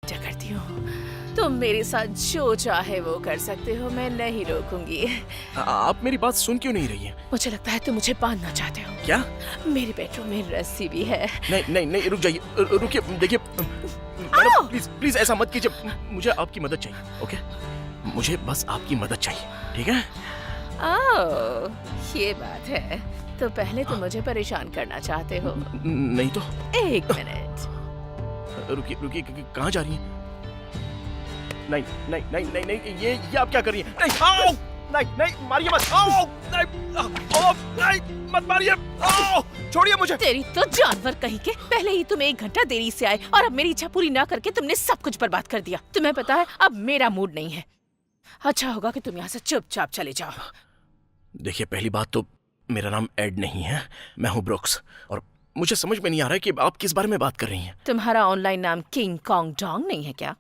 क्या करती हूँ। तुम मेरे साथ जो चाहे वो कर सकते हो, मैं नहीं रोकूंगी। आप मेरी बात सुन क्यों नहीं रही हैं? मुझे लगता है तुम मुझे बांधना चाहते हो। क्या? मेरे बेडरूम में रस्सी भी है। नहीं नहीं नहीं, रुक जाइए, रुकिए, देखिए मैडम, प्लीज प्लीज ऐसा मत कीजिए, मुझे आपकी मदद चाहिए। ओके, मुझे बस आपकी मदद चाहिए, ठीक है? ये बात है। तो पहले तुम मुझे परेशान करना चाहते हो। नहीं तो। एक मिनट। रुकिए रुकिए, कहाँ जा रही हैं? नहीं नहीं नहीं नहीं नहीं, ये आप क्या कर रही हैं? नहीं, आओ! नहीं नहीं, मारिए मत! आओ! नहीं, नहीं, मत मारिए! आओ! छोड़िए मुझे! तेरी तो जानवर कहीं के। पहले ही तुम 1 घंटा देरी से आए और अब मेरी इच्छा पूरी ना करके तुमने सब कुछ बर्बाद कर दिया। तुम्हें पता है अब मेरा मूड नहीं है। अच्छा होगा कि तुम यहाँ से चुपचाप चले जाओ। देखिए, पहली बात तो मेरा नाम एड नहीं है, मैं हूँ ब्रुक्स, और मुझे समझ में नहीं आ रहा है कि आप किस बारे में बात कर रही हैं। तुम्हारा ऑनलाइन नाम किंग कॉन्ग डोंग नहीं है क्या?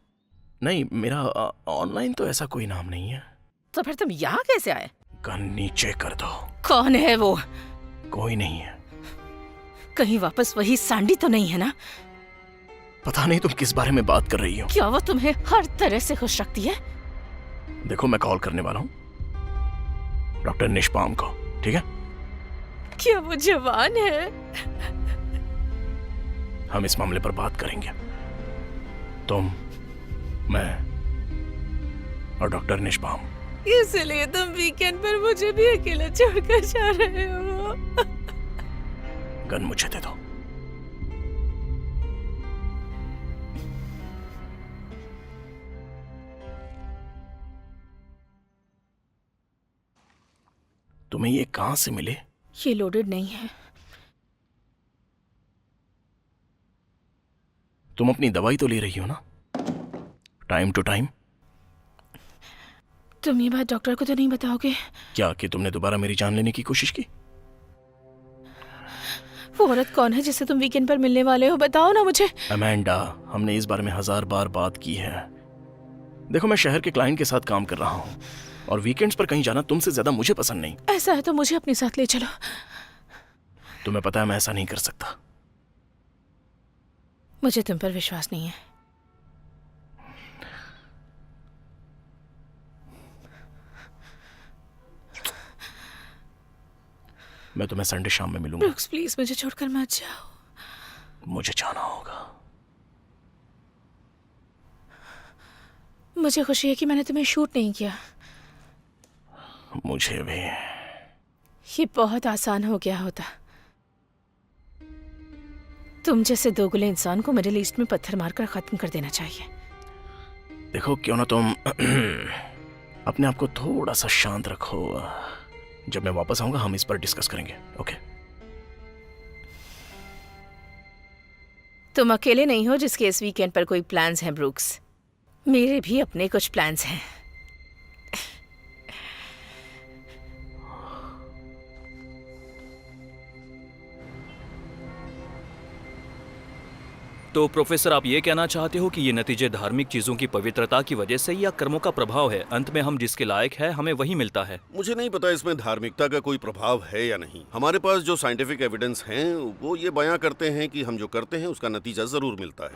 नहीं, मेरा ऑनलाइन तो ऐसा कोई नाम नहीं है। तो फिर तुम यहाँ कैसे आए? गन नीचे कर दो। कौन है वो? कोई नहीं है। कहीं वापस वही सांडी तो नहीं है ना? पता नहीं तुम किस बारे में बात कर रही हो। क्या वो तुम्हें हर तरह से खुश रखती है? देखो, मैं कॉल करने वाला हूँ डॉक्टर निष्पाम को, ठीक है? क्या वो जवान है? हम इस मामले पर बात करेंगे, तुम, मैं और डॉक्टर निष्पाम। इसलिए तुम वीकेंड पर मुझे भी अकेला छोड़कर जा रहे हो? गन मुझे दे दो। तुम्हें ये कहां से मिले? ये लोडेड नहीं है। तुम अपनी दवाई तो ले रही हो ना, टाइम टू टाइम? तुम ये बात डॉक्टर को तो नहीं बताओगे? क्या कि तुमने दोबारा मेरी जान लेने की कोशिश की? वो औरत कौन है जिससे तुम वीकेंड पर मिलने वाले हो? बताओ ना मुझे। अमेंडा, हमने इस बारे में 1000 बार बात की है। देखो, मैं शहर के क्लाइंट के साथ काम कर रहा हूँ और वीकेंड्स पर कहीं जाना तुमसे ज्यादा मुझे पसंद नहीं। ऐसा है तो मुझे अपने साथ ले चलो। तुम्हें पता है मैं ऐसा नहीं कर सकता। मुझे तुम पर विश्वास नहीं है। मैं तुम्हें संडे शाम में मिलूंगा। ब्रुक्स, प्लीज मुझे छोड़कर मत जाओ। मुझे जाना होगा। मुझे खुशी है कि मैंने तुम्हें शूट नहीं किया। मुझे भी। ये बहुत आसान हो गया होता। तुम जैसे दोगले इंसान को मिडिल ईस्ट में पत्थर मारकर खत्म कर देना चाहिए। देखो, क्यों ना तुम अपने आप को थोड़ा सा शांत रखो। जब मैं वापस आऊंगा हम इस पर डिस्कस करेंगे, ओके? तुम अकेले नहीं हो जिसके इस वीकेंड पर कोई प्लान्स हैं ब्रुक्स। मेरे भी अपने कुछ प्लान्स हैं। तो प्रोफेसर, आप ये कहना चाहते हो कि ये नतीजे धार्मिक चीजों की पवित्रता की वजह से या कर्मों का प्रभाव है? अंत में हम जिसके लायक है हमें वही मिलता है। मुझे नहीं पता इसमें धार्मिकता का कोई प्रभाव है या नहीं। हमारे पास जो साइंटिफिक एविडेंस हैं वो ये बयां करते हैं कि हम जो करते हैं उसका नतीजा जरूर मिलता है।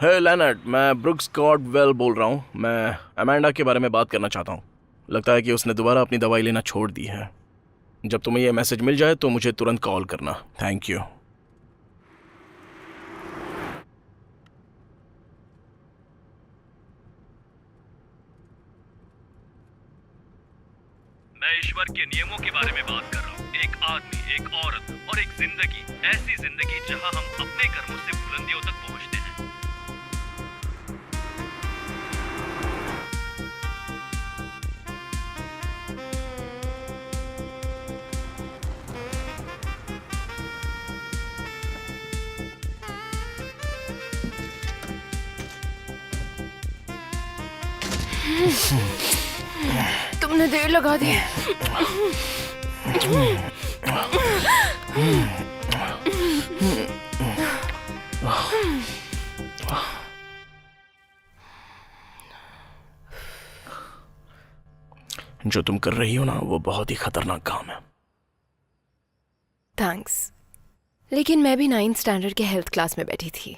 हे लेनर्ड, मैं ब्रुक्स कॉर्डवेल बोल रहा हूँ। मैं अमेंडा के बारे में बात करना चाहता हूँ। लगता है कि उसने दोबारा अपनी दवाई लेना छोड़ दी है। जब तुम्हें यह मैसेज मिल जाए तो मुझे तुरंत कॉल करना। Thank you. मैं ईश्वर के नियमों के बारे में बात कर रहा हूँ। एक आदमी, एक औरत और एक जिंदगी, ऐसी जिंदगी जहाँ हम अपने कर्मों से बुलंदियों तक पहुँचते हैं। तुमने देर लगा दी। जो तुम कर रही हो ना, वो बहुत ही खतरनाक काम है। थैंक्स। लेकिन मैं भी 9th स्टैंडर्ड के हेल्थ क्लास में बैठी थी।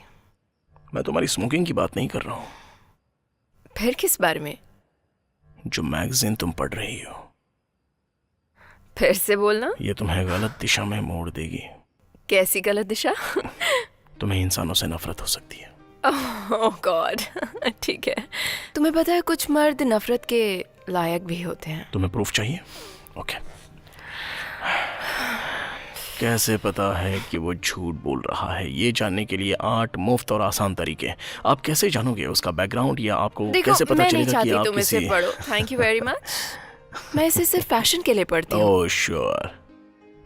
मैं तुम्हारी स्मोकिंग की बात नहीं कर रहा हूँ, फिर किस बारे में? जो मैगजीन तुम पढ़ रही हो फिर से बोलना। ये तुम्हें गलत दिशा में मोड़ देगी। कैसी गलत दिशा? तुम्हें इंसानों से नफरत हो सकती है। ओह गॉड। ठीक है। तुम्हें पता है कुछ मर्द नफरत के लायक भी होते हैं। तुम्हें प्रूफ चाहिए? ओके। कैसे पता है कि वो झूठ बोल रहा है? ये जानने के लिए 8 मुफ्त और आसान तरीके। आप कैसे जानोगे उसका बैकग्राउंड, या आपको देखो, कैसे पता मैं नहीं चलेगा कि चाहती आप तुम इसे किसी... पढ़ो। Thank you very much. मैं इसे सिर्फ फैशन के लिए पढ़ती हूँ। Oh sure.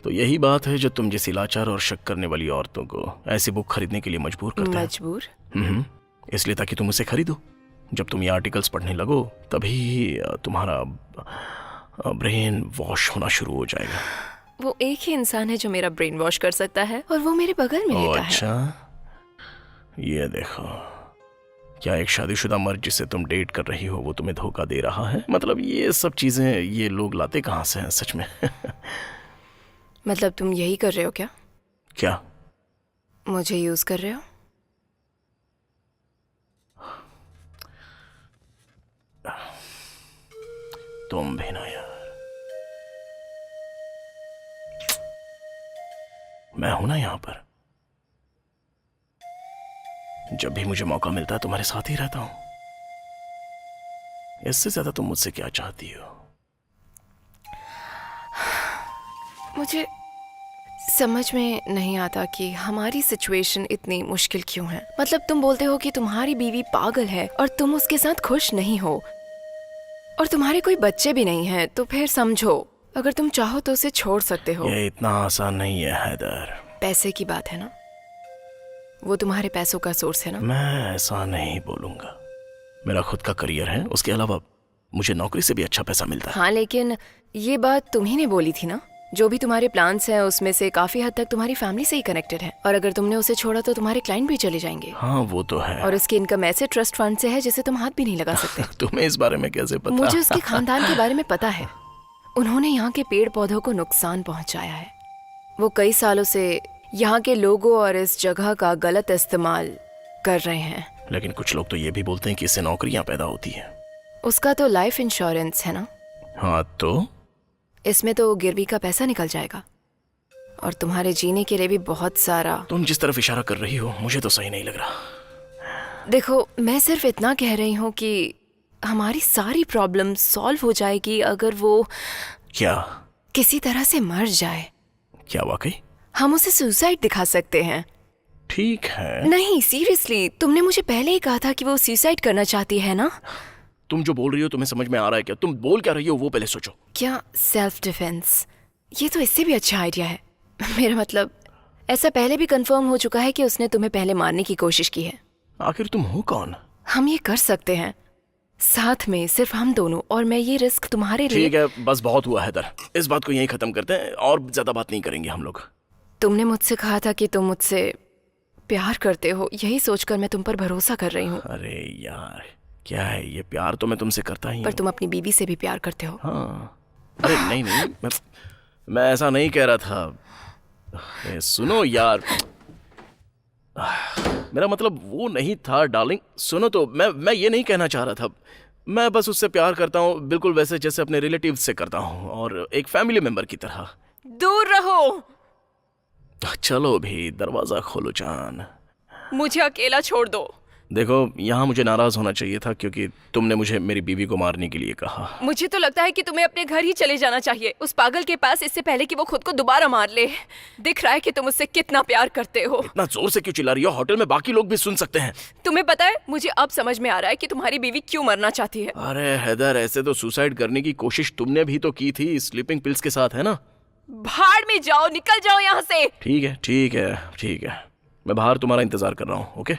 तो यही बात है जो तुम जैसी लाचार और शक करने वाली औरतों को ऐसी बुक खरीदने के लिए मजबूर करते हैं। मजबूर? इसलिए ताकि तुम उसे खरीदो। जब तुम ये आर्टिकल्स पढ़ने लगो तभी तुम्हारा ब्रेन वॉश होना शुरू हो जाएगा। वो एक ही इंसान है जो मेरा ब्रेन वॉश कर सकता है, और वो मेरे बगल में लेटा है। अच्छा, ये देखो, क्या एक शादीशुदा मर्द जिसे तुम डेट कर रही हो वो तुम्हें धोखा दे रहा है? मतलब ये सब चीजें ये लोग लाते कहाँ से हैं सच में? मतलब तुम यही कर रहे हो क्या? क्या? मुझे यूज कर रहे हो? तुम भी ना यार। मैं हूं ना यहां पर। जब भी मुझे मौका मिलता है तुम्हारे साथ ही रहता हूं। इससे ज्यादा तुम मुझसे क्या चाहती हो? मुझे समझ में नहीं आता कि हमारी सिचुएशन इतनी मुश्किल क्यों है। मतलब तुम बोलते हो कि तुम्हारी बीवी पागल है और तुम उसके साथ खुश नहीं हो, और तुम्हारे कोई बच्चे भी नहीं हैं, तो फिर समझो अगर तुम चाहो तो उसे छोड़ सकते हो। ये इतना आसान नहीं है हैदर। पैसे की बात है ना, वो तुम्हारे पैसों का सोर्स है ना। मैं ऐसा नहीं बोलूंगा। मेरा खुद का करियर है, उसके अलावा मुझे नौकरी से भी अच्छा पैसा मिलता है। हाँ, लेकिन ये बात तुम ही ने बोली थी ना, जो भी तुम्हारे प्लान्स हैं उसमें से काफी हद तक तुम्हारी फैमिली से ही कनेक्टेड है, और अगर तुमने उसे छोड़ा तो तुम्हारे क्लाइंट भी चले जाएंगे। हाँ वो तो है। और उसकी इनकम ऐसे ट्रस्ट फंड से है जिसे तुम हाथ भी नहीं लगा सकते। तुम्हें इस बारे में कैसे पता? मुझे उसके खानदान के बारे में पता है। उन्होंने यहाँ के पेड़ पौधों को नुकसान पहुँचाया है। वो कई सालों से यहाँ के लोगों और इस जगह का गलत इस्तेमाल कर रहे हैं। लेकिन कुछ लोग तो ये भी बोलते हैं कि इससे नौकरियां पैदा होती हैं। उसका तो लाइफ इंश्योरेंस है ना। हाँ तो इसमें तो गिरवी का पैसा निकल जाएगा, और तुम्हारे जीने के लिए भी बहुत सारा। तुम जिस तरफ इशारा कर रही हो मुझे तो सही नहीं लग रहा। देखो, मैं सिर्फ इतना कह रही हूँ कि हमारी सारी प्रॉब्लम सॉल्व हो जाएगी अगर वो क्या? किसी तरह से मर जाए। क्या वाकई? हम उसे सुसाइड दिखा सकते हैं। ठीक है। नहीं सीरियसली, तुमने मुझे पहले ही कहा था कि वो सुसाइड करना चाहती है ना। तुम जो बोल रही हो तुम्हें समझ में आ रहा है क्या? तुम बोल क्या रही हो वो पहले सोचो। क्या? Self defence? ये तो इससे भी अच्छा आइडिया है। मेरा मतलब, ऐसा पहले भी कंफर्म हो चुका है कि उसने तुम्हें पहले मारने की कोशिश की है। आखिर तुम हो कौन? हम ये कर सकते हैं साथ में, सिर्फ हम दोनों, और मैं ये रिस्क तुम्हारे लिए। ठीक है, बस बहुत हुआ हैदर। इस बात को यहीं खत्म करते हैं और ज्यादा बात नहीं करेंगे हम लोग। तुमने मुझसे कहा था कि तुम मुझसे प्यार करते हो, यही सोचकर मैं तुम पर भरोसा कर रही हूँ। अरे यार क्या है ये? प्यार तो मैं तुमसे करता ही पर हूँ। तुम अपनी बीवी से भी प्यार करते हो। हाँ। अरे नहीं नहीं, मैं ऐसा नहीं कह रहा था। सुनो यार, मेरा मतलब वो नहीं था डार्लिंग। सुनो तो, मैं ये नहीं कहना चाह रहा था। मैं बस उससे प्यार करता हूँ बिल्कुल वैसे जैसे अपने रिलेटिव से करता हूँ, और एक फैमिली मेंबर की तरह। दूर रहो। चलो भी, दरवाजा खोलो जान। मुझे अकेला छोड़ दो। देखो, यहाँ मुझे नाराज होना चाहिए था क्योंकि तुमने मुझे मेरी बीवी को मारने के लिए कहा। मुझे तो लगता है कि तुम्हें अपने घर ही चले जाना चाहिए, उस पागल के पास, इससे पहले कि वो खुद को दोबारा मार ले। दिख रहा है कि तुम उससे कितना प्यार करते हो। इतना जोर से क्यों चिल्ला रही हो? होटल में बाकी लोग भी सुन सकते हैं। तुम्हें पता है, मुझे अब समझ में आ रहा है कि तुम्हारी बीवी क्यों मरना चाहती है। अरे हैदर, ऐसे तो सुसाइड करने की कोशिश तुमने भी तो की थी स्लीपिंग पिल्स के साथ, है ना? भाड़ में जाओ, निकल जाओ यहाँ से। ठीक है ठीक है ठीक है, मैं बाहर तुम्हारा इंतजार कर रहा हूँ। ओके?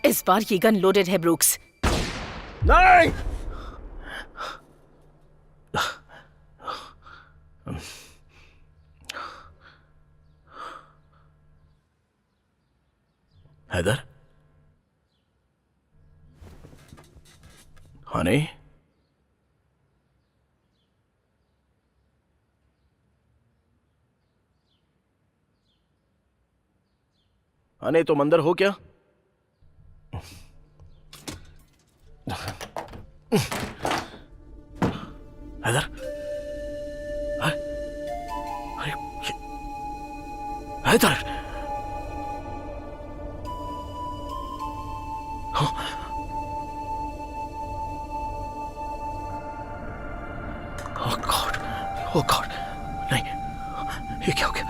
इस बार ये गन लोडेड है ब्रूक्स। नहीं! हैदर, हनी, हनी तुम अंदर हो क्या? हैदर, अरे हैदर, ओह गॉड, नहीं, ये क्या हो गया?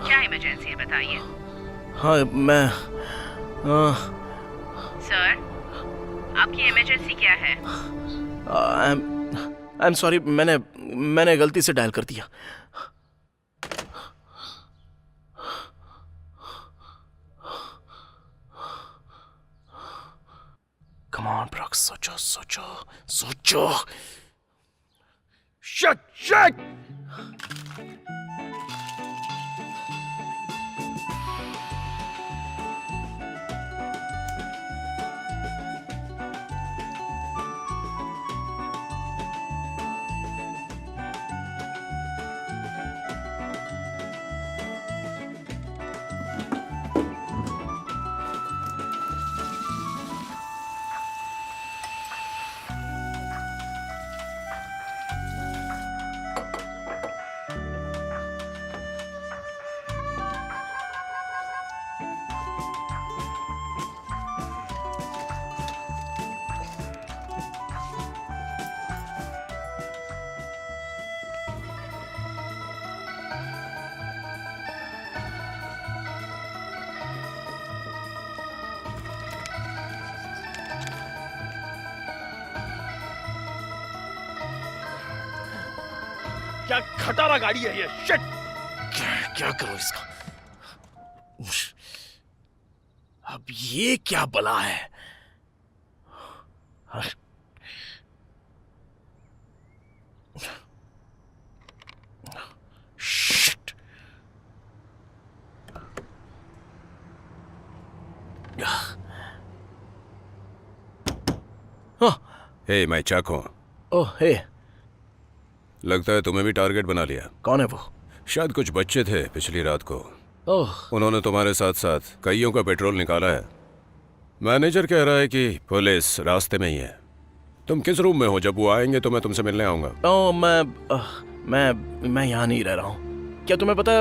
क्या इमरजेंसी है बताइए। हाँ मैं सर, आपकी इमरजेंसी क्या है? आई एम सॉरी, मैंने गलती से डायल कर दिया। कम ऑन ब्रॉक्स, सोचो सोचो सोचो। शट! क्या खटारा गाड़ी है ये? शिट! क्या करूं इसका? अब ये क्या बला है? शिट! हे, मैं चाको। ओह हे, लगता है तुम्हें भी टारगेट बना लिया। कौन है वो? शायद कुछ बच्चे थे पिछली रात को। ओह, उन्होंने तुम्हारे साथ साथ कईयों का पेट्रोल निकाला है। मैनेजर कह रहा है कि पुलिस रास्ते में ही है। तुम किस रूम में हो? जब वो आएंगे तो मैं तुमसे मिलने आऊंगा। ओह मैं यहाँ नहीं रह रहा हूँ। क्या तुम्हें पता है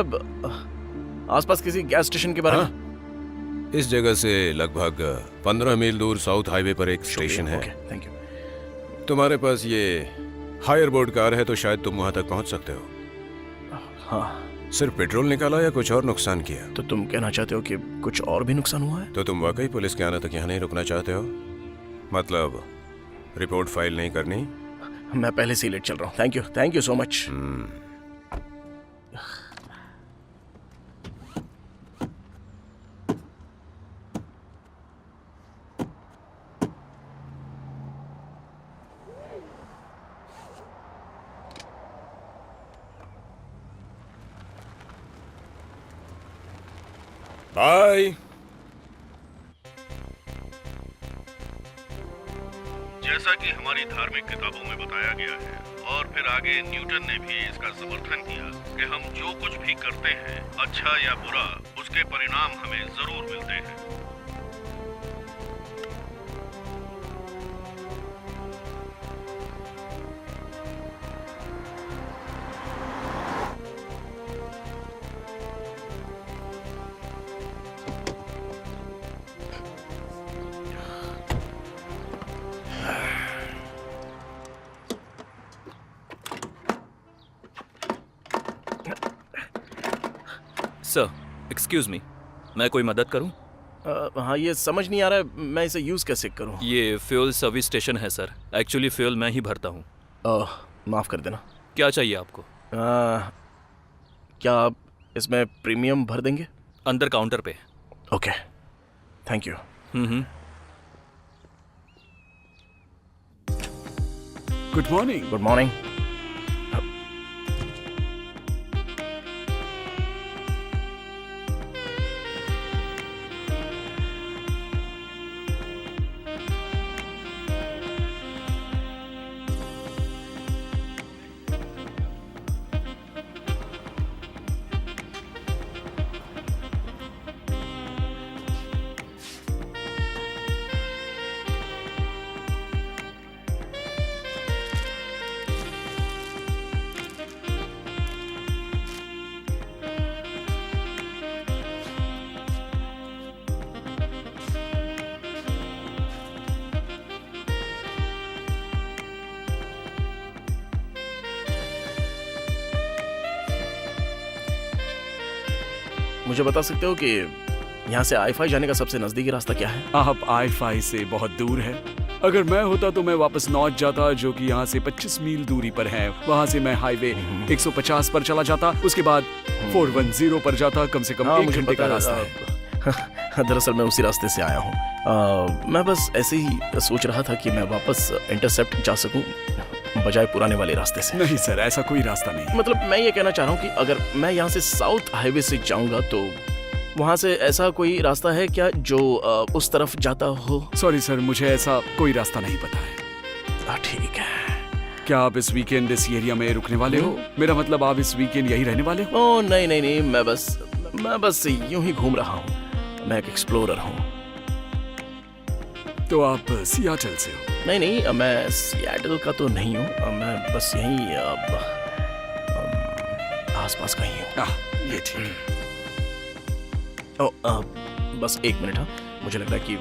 आसपास किसी गैस स्टेशन के बारे में? हाँ? इस जगह से लगभग 15 मील दूर साउथ हाईवे पर एक स्टेशन है। Okay, thank you. तुम्हारे पास ये हायर बोर्ड कार है तो शायद तुम वहां तक पहुंच सकते हो। हाँ, सिर्फ पेट्रोल निकाला या कुछ और नुकसान किया? तो तुम कहना चाहते हो कि कुछ और भी नुकसान हुआ है? तो तुम वाकई पुलिस के आने तक यहाँ नहीं रुकना चाहते हो? मतलब रिपोर्ट फाइल नहीं करनी? मैं पहले से ही लेट चल रहा हूँ। Thank you so much. Bye. जैसा कि हमारी धार्मिक किताबों में बताया गया है और फिर आगे न्यूटन ने भी इसका समर्थन किया कि हम जो कुछ भी करते हैं, अच्छा या बुरा, उसके परिणाम हमें जरूर मिलते हैं। सर, एक्सक्यूज मी, मैं कोई मदद करूं? हाँ, ये समझ नहीं आ रहा है मैं इसे यूज कैसे करूँ। ये फ्यूल सर्विस स्टेशन है सर। एक्चुअली फ्यूल मैं ही भरता हूं। माफ कर देना। क्या चाहिए आपको? क्या आप इसमें प्रीमियम भर देंगे? अंदर काउंटर पे। Okay, thank you. Good morning. Good morning. मुझे बता सकते हो कि यहाँ से आई-5 जाने का सबसे नजदीकी रास्ता क्या है? आप आई-5 से बहुत दूर है। अगर मैं होता तो मैं वापस नॉर्थ जाता, जो कि यहाँ से 25 मील दूरी पर है। वहाँ से मैं हाईवे 150 पर चला जाता, उसके बाद 410 पर जाता। कम से कम 1 मुझे घंटे पता का है, रास्ता है। दरअसल मैं उसी रास्ते से आया हूँ। मैं बस ऐसे ही सोच रहा था कि मैं वापस इंटरसेप्ट जा सकूं बजाय पुराने वाले रास्ते से। नहीं सर, ऐसा कोई रास्ता नहीं। मतलब मैं ये कहना चाह रहा हूँ कि अगर मैं यहाँ से साउथ हाईवे से जाऊंगा तो वहाँ से ऐसा कोई रास्ता है क्या जो उस तरफ जाता हो? सॉरी सर, मुझे ऐसा कोई रास्ता नहीं पता है। ठीक है। क्या आप इस वीकेंड इस एरिया में रुकने वाले हो? मेरा मतलब आप इस वीकेंड यही रहने वाले हो? ओह नहीं नहीं नहीं, मैं बस यूं ही घूम रहा हूँ। मैं एक एक्सप्लोरर हूँ। तो आप सियाटल से हो? नहीं नहीं, मैं सियाटल का तो नहीं हूँ। मैं बस यहीं आसपास कहीं हूँ। ये ठीक है। बस 1 मिनट। हाँ, मुझे लग रहा है कि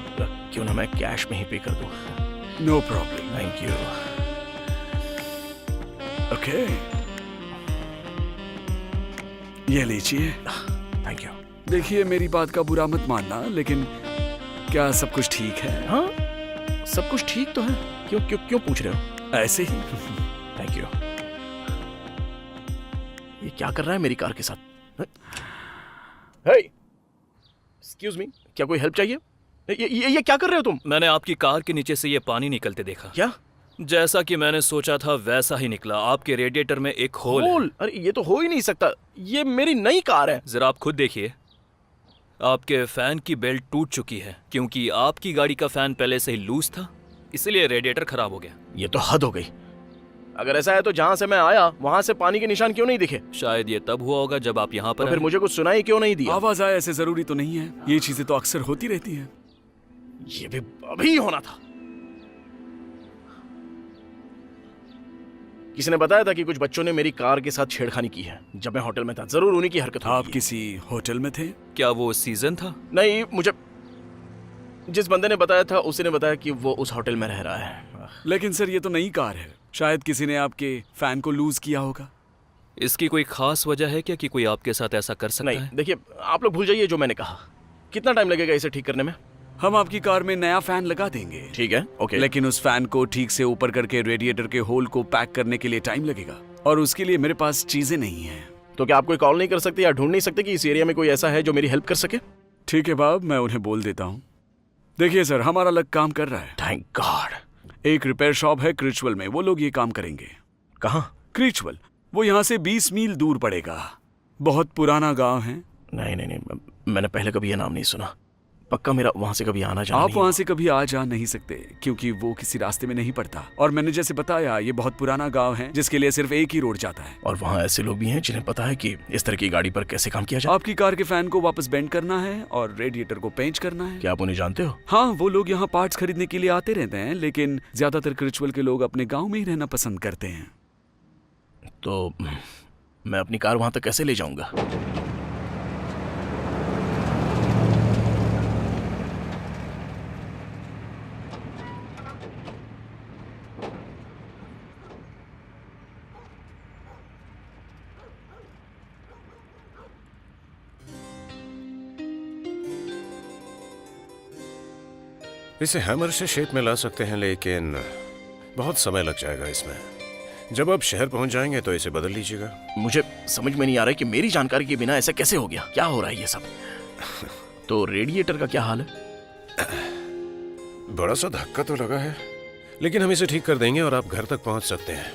क्यों ना मैं कैश में ही पे कर दूँ। No problem. Thank you. Okay, ये लीजिए। Thank you. देखिए, मेरी बात का बुरा मत मानना, लेकिन क्या सब कुछ ठीक है? हाँ, सब कुछ ठीक तो है। क्यों क्यों क्यों पूछ रहे हो? ऐसे ही। Thank you. ये क्या कर रहा है मेरी कार के साथ? हे, एक्सक्यूज मी, क्या कोई हेल्प चाहिए? ये क्या कर रहे हो तुम? मैंने आपकी कार के नीचे से ये पानी निकलते देखा। क्या? जैसा कि मैंने सोचा था वैसा ही निकला। आपके रेडिएटर में एक होल है। अरे ये तो हो ही नहीं सकता। ये मेरी नई कार है। जरा आप खुद देखिए, आपके फैन की बेल्ट टूट चुकी है क्योंकि आपकी गाड़ी का फैन पहले से ही लूज था, इसलिए रेडिएटर खराब हो गया। ये तो हद हो गई। अगर ऐसा है तो जहां से मैं आया वहां से पानी के निशान क्यों नहीं दिखे? शायद ये तब हुआ होगा जब आप यहाँ पर तो फिर आए। मुझे कुछ सुनाई क्यों नहीं दिया? आवाज आए ऐसे जरूरी तो नहीं है। ये चीजें तो अक्सर होती रहती हैं। ये भी अभी होना था। किसी ने बताया था कि कुछ बच्चों ने मेरी कार के साथ छेड़खानी की है जब मैं होटल में था। जरूर उन्हीं की हरकत आप होगी। किसी होटल में थे? क्या वो सीजन था? नहीं, मुझे जिस बंदे ने बताया था उसी ने बताया कि वो उस होटल में रह रहा है। लेकिन सर, ये तो नई कार है। शायद किसी ने आपके फैन को लूज किया होगा। इसकी कोई खास वजह है क्या कि कोई आपके साथ ऐसा कर सकता नहीं, है? देखिए, आप लोग भूल जाइए जो मैंने कहा। कितना टाइम लगेगा इसे ठीक करने में? हम आपकी कार में नया फैन लगा देंगे। ठीक है, ओके। लेकिन उस फैन को ठीक से ऊपर करके रेडिएटर के होल को पैक करने के लिए टाइम लगेगा, और उसके लिए मेरे पास चीजें नहीं हैं। तो क्या आप कोई कॉल नहीं कर सकते या ढूंढ नहीं सकते कि इस एरिया में कोई ऐसा है जो मेरी हेल्प कर सके? ठीक है बाब, मैं उन्हें बोल देता हूँ। देखिए सर, हमारा लक काम कर रहा है। Thank God. एक रिपेयर शॉप है क्रिचवल में, वो लोग ये काम करेंगे। कहाँ? क्रिचवल, वो यहाँ से 20 मील दूर पड़ेगा। बहुत पुराना गांव है। नहीं नहीं नहीं, मैंने पहले कभी ये नाम नहीं सुना। पक्का मेरा वहां से कभी आना जाना आप नहीं वहाँ से कभी आ जा नहीं सकते क्योंकि वो किसी रास्ते में नहीं पड़ता। और मैंने जैसे बताया, ये बहुत पुराना गांव है जिसके लिए सिर्फ एक ही रोड जाता है। और वहाँ ऐसे लोग भी हैं जिन्हें पता है कि इस तरह की गाड़ी पर कैसे काम किया जाए। आपकी कार के फैन को वापस बेंड करना है और रेडिएटर को पेंच करना है। क्या आप उन्हें जानते हो? हाँ, वो लोग यहाँ पार्ट्स खरीदने के लिए आते रहते हैं, लेकिन ज्यादातर क्रिचुअल के लोग अपने गांव में ही रहना पसंद करते हैं। तो मैं अपनी कार वहां तक कैसे ले जाऊंगा? इसे हैमर से शेप में ला सकते हैं, लेकिन बहुत समय लग जाएगा इसमें। जब आप शहर पहुंच जाएंगे तो इसे बदल लीजिएगा। मुझे समझ में नहीं आ रहा है कि मेरी जानकारी के बिना ऐसा कैसे हो गया। क्या हो रहा है ये सब? तो रेडिएटर का क्या हाल है? बड़ा सा धक्का तो लगा है, लेकिन हम इसे ठीक कर देंगे और आप घर तक पहुंच सकते हैं।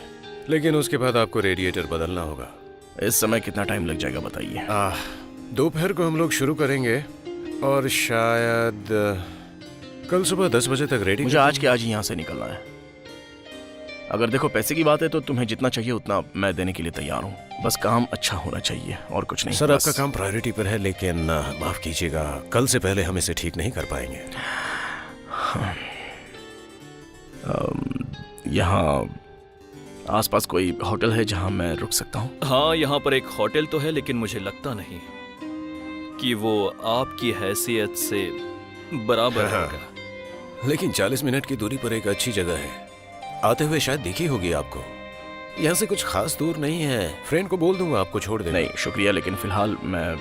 लेकिन उसके बाद आपको रेडिएटर बदलना होगा। इस समय कितना टाइम लग जाएगा बताइए? दोपहर को हम लोग शुरू करेंगे और शायद कल सुबह 10 बजे तक रेडी। मुझे आज के आज ही यहाँ से निकलना है। अगर देखो पैसे की बात है तो तुम्हें जितना चाहिए उतना मैं देने के लिए तैयार हूँ, बस काम अच्छा होना चाहिए और कुछ नहीं। सर बस। आपका काम प्रायोरिटी पर है, लेकिन माफ कीजिएगा, कल से पहले हम इसे ठीक नहीं कर पाएंगे। यहाँ आसपास कोई होटल है जहाँ मैं रुक सकता हूँ? हाँ, यहाँ पर एक होटल तो है, लेकिन मुझे लगता नहीं कि वो आपकी हैसियत से बराबर हाँ। होगा। लेकिन 40 मिनट की दूरी पर एक अच्छी जगह है, आते हुए शायद दिखी होगी आपको। यहाँ से कुछ खास दूर नहीं है, फ्रेंड को बोल दूंगा आपको छोड़ देने। नहीं शुक्रिया, लेकिन फिलहाल मैं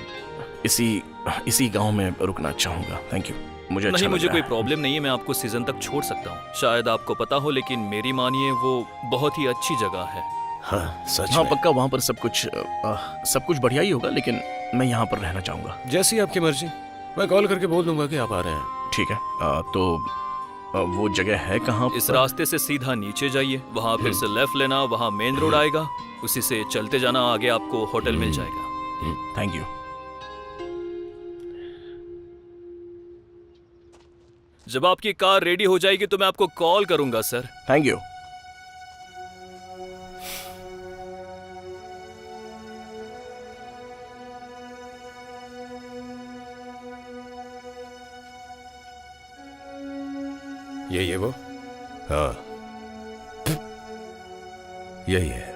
इसी गांव में रुकना चाहूंगा। Thank you. मुझे अच्छा नहीं, लग मुझे रहा कोई है। प्रॉब्लम नहीं है, मैं आपको सीजन तक छोड़ सकता हूँ। शायद आपको पता हो, लेकिन मेरी मानिए वो बहुत ही अच्छी जगह है। हाँ सच हाँ में। पक्का, वहाँ पर सब कुछ बढ़िया ही होगा, लेकिन मैं यहाँ पर रहना चाहूंगा। जैसी आपकी मर्जी, मैं कॉल करके बोल दूंगा कि आप आ रहे हैं। ठीक है। तो वो जगह है कहाँ? इस रास्ते से सीधा नीचे जाइए, वहाँ फिर से लेफ्ट लेना, वहाँ मेन रोड आएगा, उसी से चलते जाना, आगे आपको होटल मिल जाएगा। Thank you. जब आपकी कार रेडी हो जाएगी तो मैं आपको कॉल करूंगा सर। Thank you. ये वो? हाँ यही है।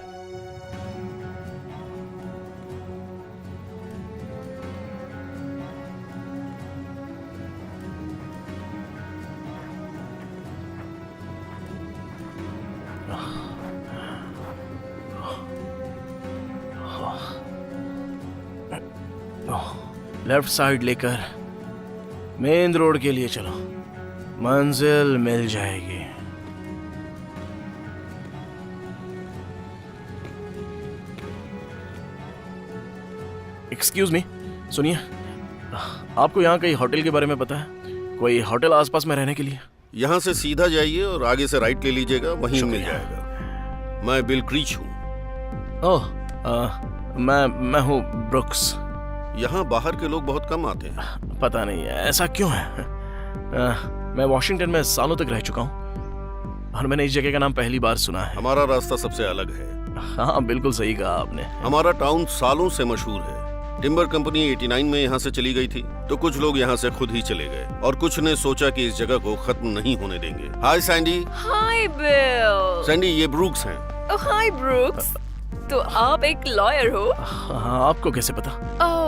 लेफ्ट साइड लेकर मेन रोड के लिए चलो, मंजिल मिल जाएगी। एक्सक्यूज मी, सुनिए, आपको यहाँ कहीं होटल के बारे में पता है? कोई होटल आसपास में रहने के लिए? यहाँ से सीधा जाइए और आगे से राइट ले लीजिएगा, वहीं मिल जाएगा। मैं बिल क्रीच हूँ। ओह, मैं हूँ ब्रुक्स। यहाँ बाहर के लोग बहुत कम आते हैं। पता नहीं ऐसा क्यों है। मैं वॉशिंगटन में सालों तक रह चुका हूँ और मैंने इस जगह का नाम पहली बार सुना है। हमारा रास्ता सबसे अलग है। हाँ बिल्कुल सही कहा आपने। हमारा टाउन सालों से मशहूर है। टिम्बर कंपनी 89 में यहाँ से चली गई थी, तो कुछ लोग यहाँ से खुद ही चले गए और कुछ ने सोचा कि इस जगह को खत्म नहीं होने देंगे। हाय सैंडी। हाय बिल। सैंडी, ये ब्रूक्स हैं। हाय ब्रूक्स, तो आप एक लॉयर हो? हाँ, आपको कैसे पता? ओह,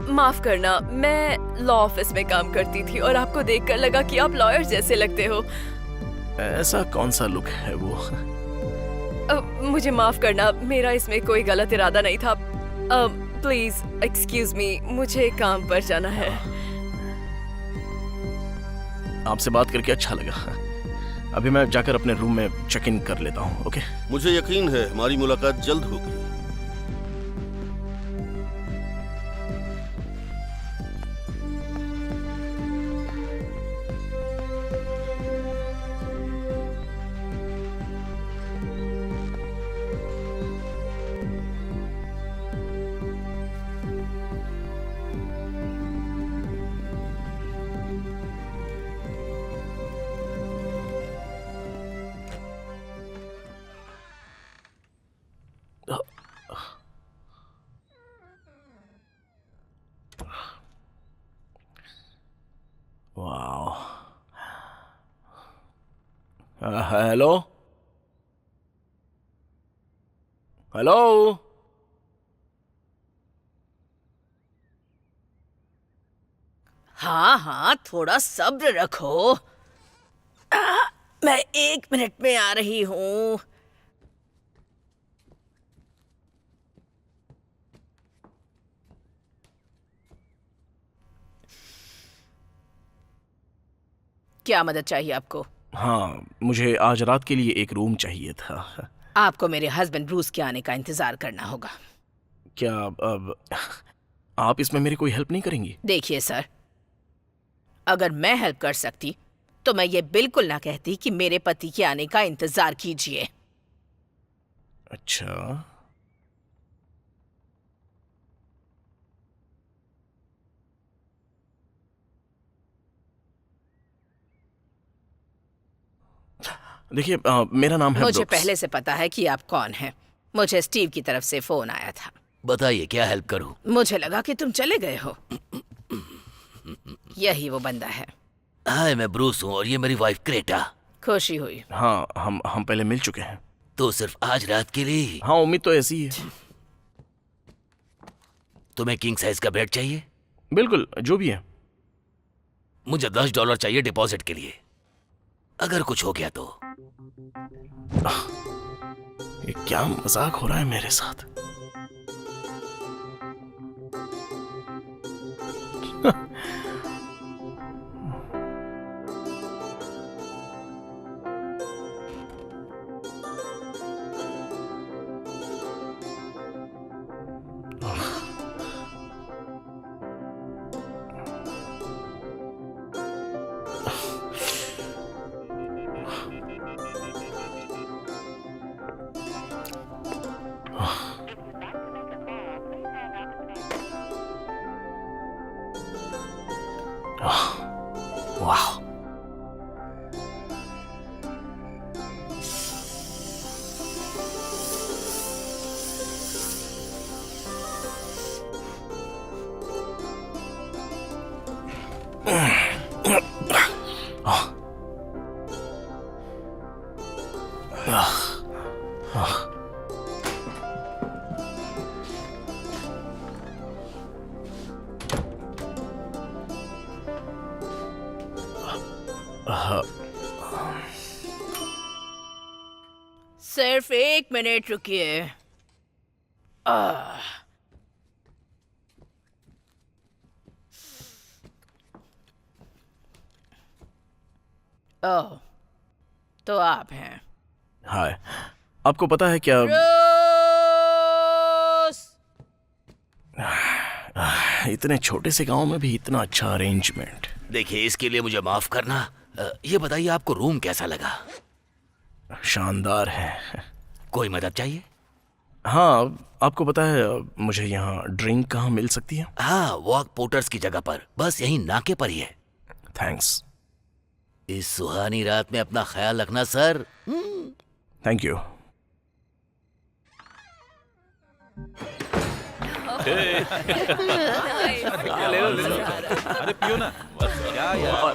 माफ करना, मैं लॉ ऑफिस में काम करती थी और आपको देखकर लगा कि आप लॉयर जैसे लगते हो। ऐसा कौन सा लुक है वो? मुझे माफ करना, मेरा इसमें कोई गलत इरादा नहीं था। प्लीज एक्सक्यूज मी, मुझे काम पर जाना है। आपसे बात करके अच्छा लगा। अभी मैं जाकर अपने रूम में चेक इन कर लेता हूँ। ओके? मुझे यकीन है हमारी मुलाकात जल्द होगी। वाओ। Hello hello. हाँ हाँ, थोड़ा सब्र रखो। मैं 1 मिनट में आ रही हूँ। क्या मदद चाहिए आपको? हाँ, मुझे आज रात के लिए एक रूम चाहिए था। आपको मेरे हस्बैंड ब्रूस के आने का इंतजार करना होगा। क्या अब आप इसमें मेरी कोई हेल्प नहीं करेंगी? देखिए सर, अगर मैं हेल्प कर सकती तो मैं ये बिल्कुल ना कहती कि मेरे पति के आने का इंतजार कीजिए। अच्छा, देखिए मेरा नाम है मुझे ब्रुक्स। पहले से पता है कि आप कौन हैं। मुझे स्टीव की तरफ से फोन आया था। बताइए क्या हेल्प करूं? मुझे लगा कि तुम चले गए हो। यही वो बंदा है। हाय, मैं ब्रूस हूँ और ये मेरी वाइफ क्रेटा। खुशी हुई। हाँ, हम पहले मिल चुके हैं। तो सिर्फ आज रात के लिए ही? हाँ, उम्मीद तो ऐसी ही है। तुम्हें किंग साइज का बेड चाहिए? बिल्कुल, जो भी है। मुझे $10 चाहिए डिपॉजिट के लिए। अगर कुछ हो गया तो? ये क्या मजाक हो रहा है मेरे साथ? वाह, सिर्फ 1 मिनट रुकिए। ओह, तो आप हैं। हाय, आपको पता है क्या? इतने छोटे से गांव में भी इतना अच्छा अरेंजमेंट। देखिए, इसके लिए मुझे माफ करना। ये बताइए आपको रूम कैसा लगा? शानदार है। कोई मदद चाहिए? हाँ, आपको पता है मुझे यहाँ ड्रिंक कहाँ मिल सकती है? हाँ, वॉक पोर्टर्स की जगह पर, बस यही नाके पर ही है। थैंक्स। इस सुहानी रात में अपना ख्याल रखना सर। Thank you. अरे पियो ना। क्या यार,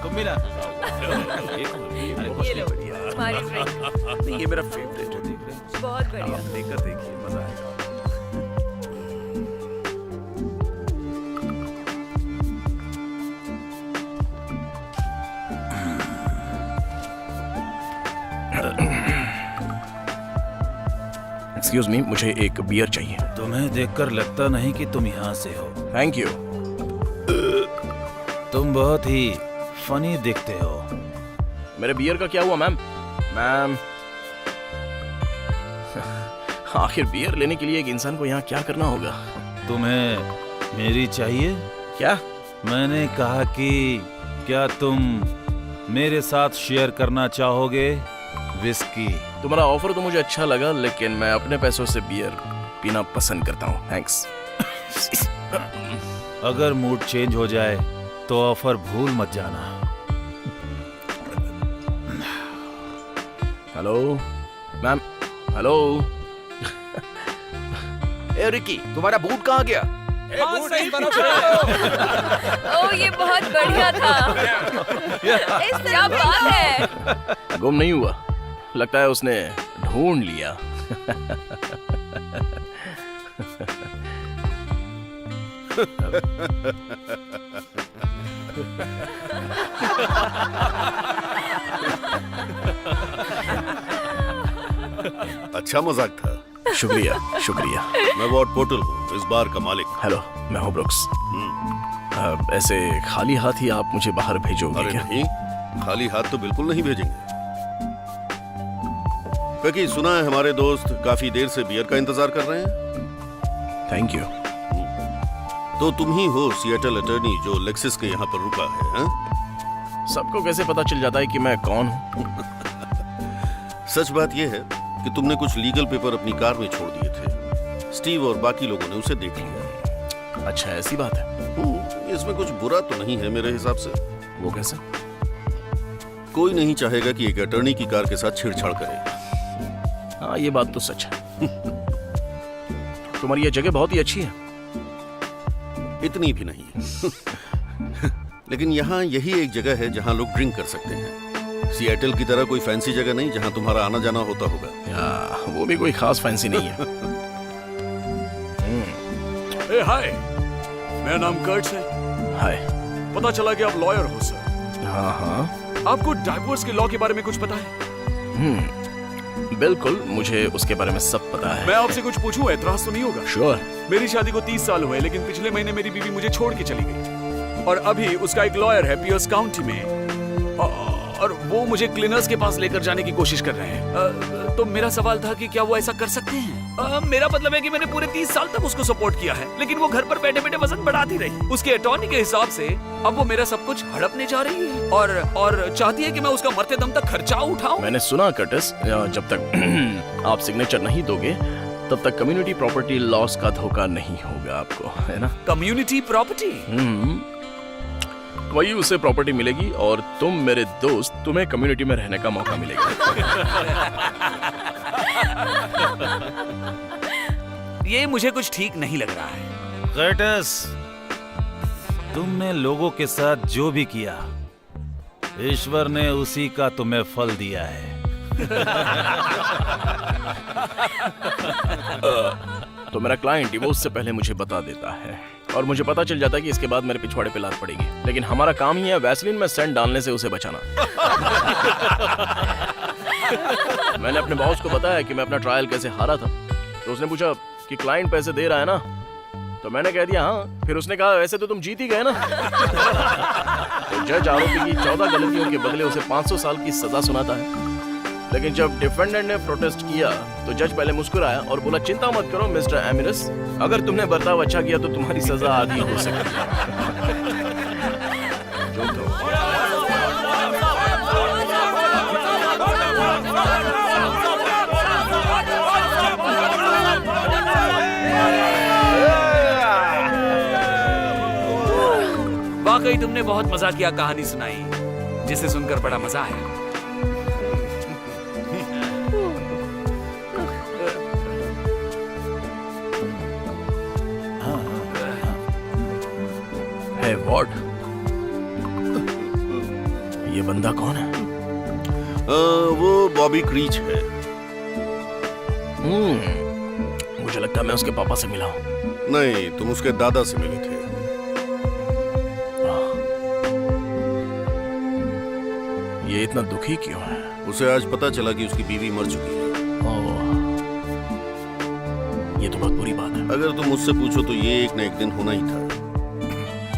तुम भी ना। ये मेरा फेवरेट है। देख रहे हैं? बहुत बढ़िया। आप लेकर देखिए, मजा आएगा। एक्सक्यूज मी, मुझे एक बियर चाहिए। तुम्हें देखकर लगता नहीं कि तुम यहाँ से हो। Thank you. तुम बहुत ही फनी दिखते हो। मेरे बियर का क्या हुआ मैम? मैम, आखिर बियर लेने के लिए एक इंसान को यहाँ क्या करना होगा? तुम्हें मेरी चाहिए? क्या? मैंने कहा कि क्या तुम मेरे साथ शेयर करना चाहोगे विस्की? तुम्हारा ऑफर तो मुझे अच्छा लगा, लेकिन मैं अपने पैसों से बियर पीना पसंद करता हूँ। थैंक्स। अगर मूड चेंज हो जाए तो ऑफर भूल मत जाना। Hello ma'am, hello. ए रिकी, तुम्हारा बूट कहाँ गया? ओह, ये बहुत बढ़िया था। क्या बात है? गुम नहीं हुआ, लगता है उसने ढूंढ लिया। अच्छा मजाक था। शुक्रिया शुक्रिया। मैं वॉर्ड पोर्टल हूँ, इस बार का मालिक। हेलो, मैं हूँ ब्रुक्स। ऐसे खाली हाथ ही आप मुझे बाहर भेजोगे अरे क्या? नहीं, खाली हाथ तो बिल्कुल नहीं भेजेंगे। क्योंकि सुना है हमारे दोस्त काफी देर से बियर का इंतजार कर रहे हैं। Thank you. तो तुम ही हो सिएटल अटर्नी जो लेक्सिस के यहाँ पर रुका है, हाँ? सबको कैसे पता चल जाता है कि मैं कौन हूँ? सच बात यह है कि तुमने कुछ लीगल पेपर अपनी कार में छोड़ दिए थे। स्टीव और बाकी लोगों ने उसे देख लिया। अच्छा, ऐसी बात है। इसमें कुछ बुरा तो नहीं है मेरे हिसाब से। वो कैसे? कोई नहीं चाहेगा कि एक अटर्नी की कार के साथ छेड़छाड़ करे। हाँ, ये बात तो सच है। तुम्हारी ये जगह बहुत ही अच्छी है। इतनी भी नहीं। लेकिन यहाँ यही एक जगह है जहाँ लोग ड्रिंक कर सकते हैं। सिएटल की तरह कोई फैंसी जगह नहीं जहाँ तुम्हारा आना जाना होता होगा। या, वो भी कोई खास फैंसी नहीं है। हाय, मेरा नाम कर्ट्स है। हाय। पता चला कि आप लॉयर हो सर। हाँ हाँ। आपको डाइवोर्स के लॉ के बारे में कुछ पता है? बिल्कुल, मुझे उसके बारे में सब पता है। मैं आपसे कुछ पूछूं, ऐतराज तो नहीं होगा? श्योर। मेरी शादी को 30 साल हुए, लेकिन पिछले महीने मेरी बीवी मुझे छोड़ के चली गई और अभी उसका एक लॉयर है पियर्स काउंटी में और वो मुझे क्लीनर्स के पास लेकर जाने की कोशिश कर रहे हैं। तो मेरा सवाल था कि क्या वो ऐसा कर सकते हैं? मेरा मतलब है कि मैंने पूरे 30 साल तक उसको सपोर्ट किया है, लेकिन वो घर पर बैठे बैठे वजन बढ़ाती रही। उसके अटॉर्नी के हिसाब से अब वो मेरा सब कुछ हड़पने जा रही है और चाहती है कि मैं उसका मरते दम तक खर्चा उठाऊं। मैंने सुना कर्टिस, जब तक आप सिग्नेचर नहीं दोगे तब तक कम्युनिटी प्रॉपर्टी लॉस का धोखा नहीं होगा आपको, है ना? Community property? वही उसे प्रॉपर्टी मिलेगी और तुम मेरे दोस्त, तुम्हें कम्युनिटी में रहने का मौका मिलेगा। ये मुझे कुछ ठीक नहीं लग रहा है। कर्टिस, तुमने लोगों के साथ जो भी किया, ईश्वर ने उसी का तुम्हें फल दिया है। तो मेरा क्लाइंट डिवोर्स से पहले मुझे बता देता है और मुझे पता चल जाता है कि इसके बाद मेरे पिछवाड़े पे लात पड़ेगी, लेकिन हमारा काम ही है वैसलीन में सेंट डालने से उसे बचाना। मैंने अपने बॉस को बताया कि मैं अपना ट्रायल कैसे हारा था, तो उसने पूछा कि क्लाइंट पैसे दे रहा है ना, तो मैंने कह दिया हाँ। फिर उसने कहा वैसे तो तुम जीत ही गए ना। तो जज आरोपी की 14 गलतियों के बदले उसे 500 साल की सजा सुनाता है, लेकिन जब डिफेंडेंट ने प्रोटेस्ट किया तो जज पहले मुस्कुराया और बोला चिंता मत करो मिस्टर एमिरस, अगर तुमने बर्ताव अच्छा किया तो तुम्हारी सजा आधी हो सकती है। जो तो। वाकई तुमने बहुत मजाकिया कहानी सुनाई, जिसे सुनकर बड़ा मजा आया। है वॉर्ड, ये बंदा कौन है? वो बॉबी क्रीच है। मुझे लगता है मैं उसके पापा से मिला हूँ। नहीं, तुम उसके दादा से मिले थे। ये इतना दुखी क्यों है? उसे आज पता चला कि उसकी बीवी मर चुकी है। ओह, ये तो बहुत बुरी बात है। अगर तुम मुझसे पूछो तो ये एक न एक दिन होना ही था।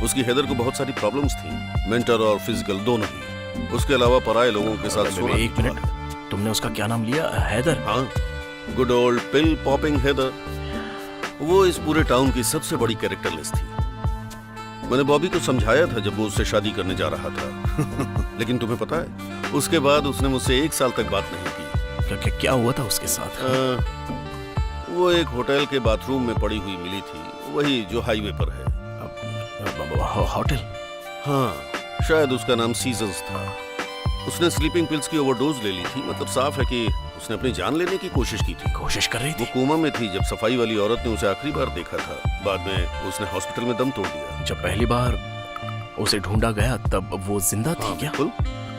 उसकी हेदर को बहुत सारी प्रॉब्लम्स थी, मेंटल और फिजिकल दोनों ही। उसके अलावा पराये लोगों के साथ सोना। एक मिनट, तुमने उसका क्या नाम लिया? हैदर? हाँ, गुड ओल्ड पिल पॉपिंग हेदर। वो इस पूरे टाउन की सबसे बड़ी कैरेक्टरलेस थी। मैंने बॉबी को समझाया था जब वो उससे शादी करने जा रहा था। लेकिन तुम्हें पता है, उसके बाद उसने मुझसे 1 साल तक बात नहीं की। क्या हुआ था उसके साथ? वो एक होटल के बाथरूम में पड़ी हुई मिली थी, वही जो हाईवे पर है। होटल? हाँ, शायद उसका नाम सीजर्स था। उसने स्लीपिंग पिल्स की ओवरडोज ले ली थी। मतलब साफ है कि उसने अपनी जान लेने की कोशिश की थी। कोशिश कर रही थी? वो कोमा में थी जब सफाई वाली औरत ने उसे आखिरी बार देखा था। बाद में उसने हॉस्पिटल में दम तोड़ दिया। जब पहली बार उसे ढूंढा गया तब वो जिंदा थी? क्या? बिल्कुल।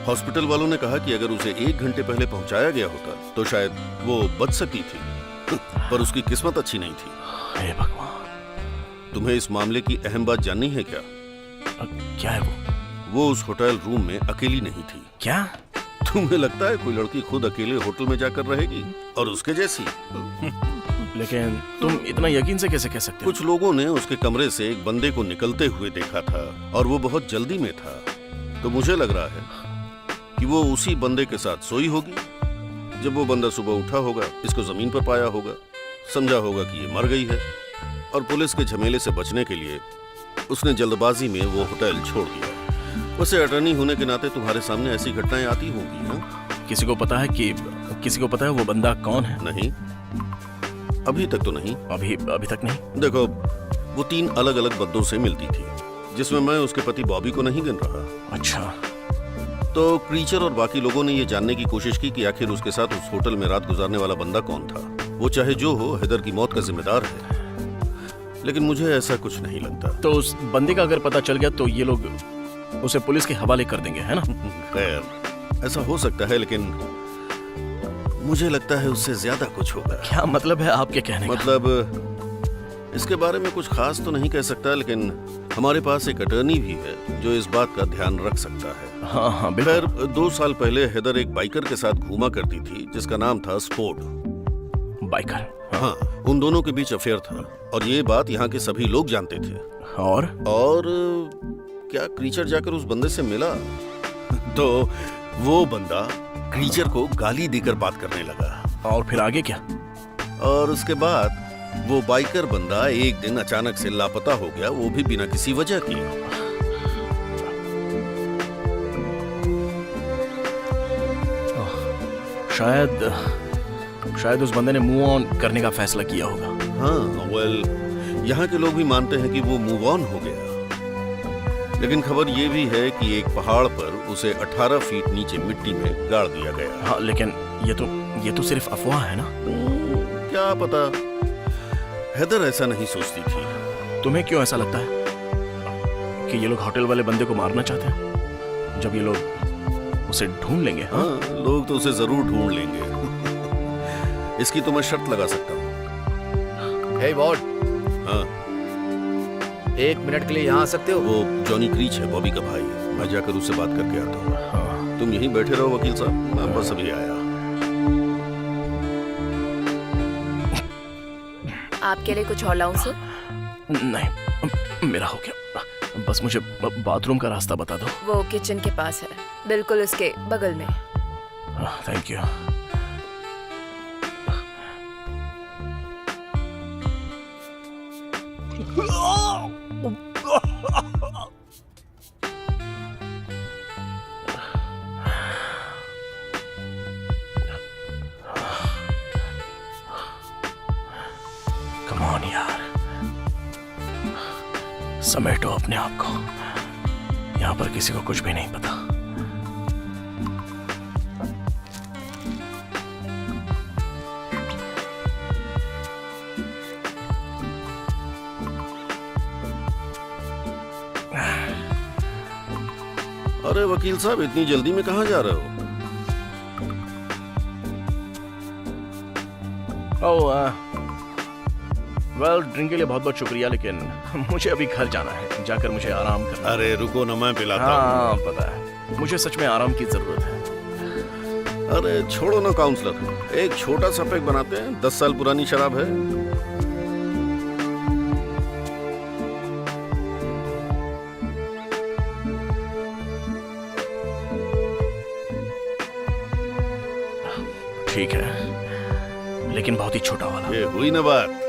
हॉस्पिटल वालों ने कहा कि अगर उसे 1 घंटे पहले पहुंचाया गया होता तो शायद वो बच सकती थी। पर उसकी किस्मत अच्छी नहीं थी। हे भगवान। तुम्हें इस मामले की अहम बात जाननी है क्या? क्या है वो उस होटल रूम में अकेली नहीं थी। क्या? तुम्हें लगता है कोई लड़की खुद अकेले होटल में जाकर रहेगी? और उसके जैसी? लेकिन तुम इतना यकीन से कैसे कह सकते हो? कुछ लोगों ने उसके कमरे से एक बंदे को निकलते हुए देखा था और वो बहुत जल्दी में था। तो मुझे लग रहा है कि वो उसी बंदे के साथ सोई होगी। जब वो बंदा सुबह उठा होगा, इसको जमीन पर पाया होगा, समझा होगा कि ये मर गई है और पुलिस के झमेले से बचने के लिए उसने जल्दबाजी में वो होटल छोड़ दिया। वैसे अटर्नी होने के नाते तुम्हारे सामने ऐसी घटनाएं आती होंगी ना? किसी को पता है वो बंदा कौन है? नहीं, अभी तक तो नहीं। अभी तक नहीं। देखो, वो 3 अलग अलग बंदों से मिलती थी, जिसमें मैं उसके पति बॉबी को नहीं गिन रहा। अच्छा। तो क्रीचर और बाकी लोगों ने ये जानने की कोशिश की कि आखिर उसके साथ उस होटल में रात गुजारने वाला बंदा कौन था। वो चाहे जो हो, हेदर की मौत का जिम्मेदार है, लेकिन मुझे ऐसा कुछ नहीं लगता। तो उस बंदे का अगर पता चल गया तो ये लोग उसे पुलिस के हवाले कर देंगे, है ना? खैर, ऐसा हो सकता है, लेकिन मुझे लगता है उससे ज्यादा कुछ होगा। क्या मतलब है आपके कहने का? मतलब इसके बारे में कुछ खास तो नहीं कह सकता, लेकिन हमारे पास एक अटर्नी भी है जो इस बात का ध्यान रख सकता है। हाँ, खैर, 2 साल पहले हेदर एक बाइकर के साथ घूमा करती थी जिसका नाम था स्पोर्ट। बाइकर? हाँ, उन दोनों के बीच अफेयर था और ये बात यहाँ के सभी लोग जानते थे। और क्या क्रीचर जाकर उस बंदे से मिला तो वो बंदा क्रीचर को गाली देकर बात करने लगा। और फिर आगे क्या? और उसके बाद वो बाइकर बंदा एक दिन अचानक से लापता हो गया, वो भी बिना किसी वजह के। शायद उस बंदे ने मूव ऑन करने का फैसला किया होगा। हाँ, यहाँ के लोग भी मानते हैं कि वो मूव ऑन हो गया, लेकिन खबर ये भी है कि एक पहाड़ पर उसे 18 फीट नीचे मिट्टी में गाड़ दिया गया। हाँ, लेकिन ये तो सिर्फ अफवाह है ना? क्या पता, हेदर ऐसा नहीं सोचती थी। तुम्हें क्यों ऐसा लगता है कि ये लोग होटल वाले बंदे को मारना चाहते हैं? जब ये लोग उसे ढूंढ लेंगे। हाँ, लोग तो उसे जरूर ढूंढ लेंगे। इसकी तो मैं शर्त लगा सकता हूँ। हे वॉर्ड। हाँ, 1 मिनट के लिए यहाँ आ सकते हो? वो जॉनी क्रीच है, बॉबी का भाई। मैं जाकर उससे बात करके आता हूँ। हाँ। तुम यहीं बैठे रहो वकील साहब, मैं बस अभी आया। आपके लिए कुछ और लाऊं सर? नहीं, मेरा हो गया। बस मुझे बाथरूम का रास्ता बता दो। वो किचन के पास है, बिल्कुल उसके बगल में। Thank you. कम ऑन यार, समेटो अपने आप को। यहाँ पर किसी को कुछ भी नहीं पता। अरे वकील साहब, इतनी जल्दी में कहाँ जा रहे हो? वेल, ड्रिंक के लिए बहुत बहुत शुक्रिया, लेकिन मुझे अभी घर जाना है। जाकर मुझे आराम करना। अरे रुको ना, मैं पिलाता हूँ। हाँ, पता है, मुझे सच में आराम की जरूरत है। अरे छोड़ो ना काउंसलर, एक छोटा सा पैक बनाते हैं। 10 साल पुरानी शराब है। ठीक है, लेकिन बहुत ही छोटा वाला। ये हुई ना बात।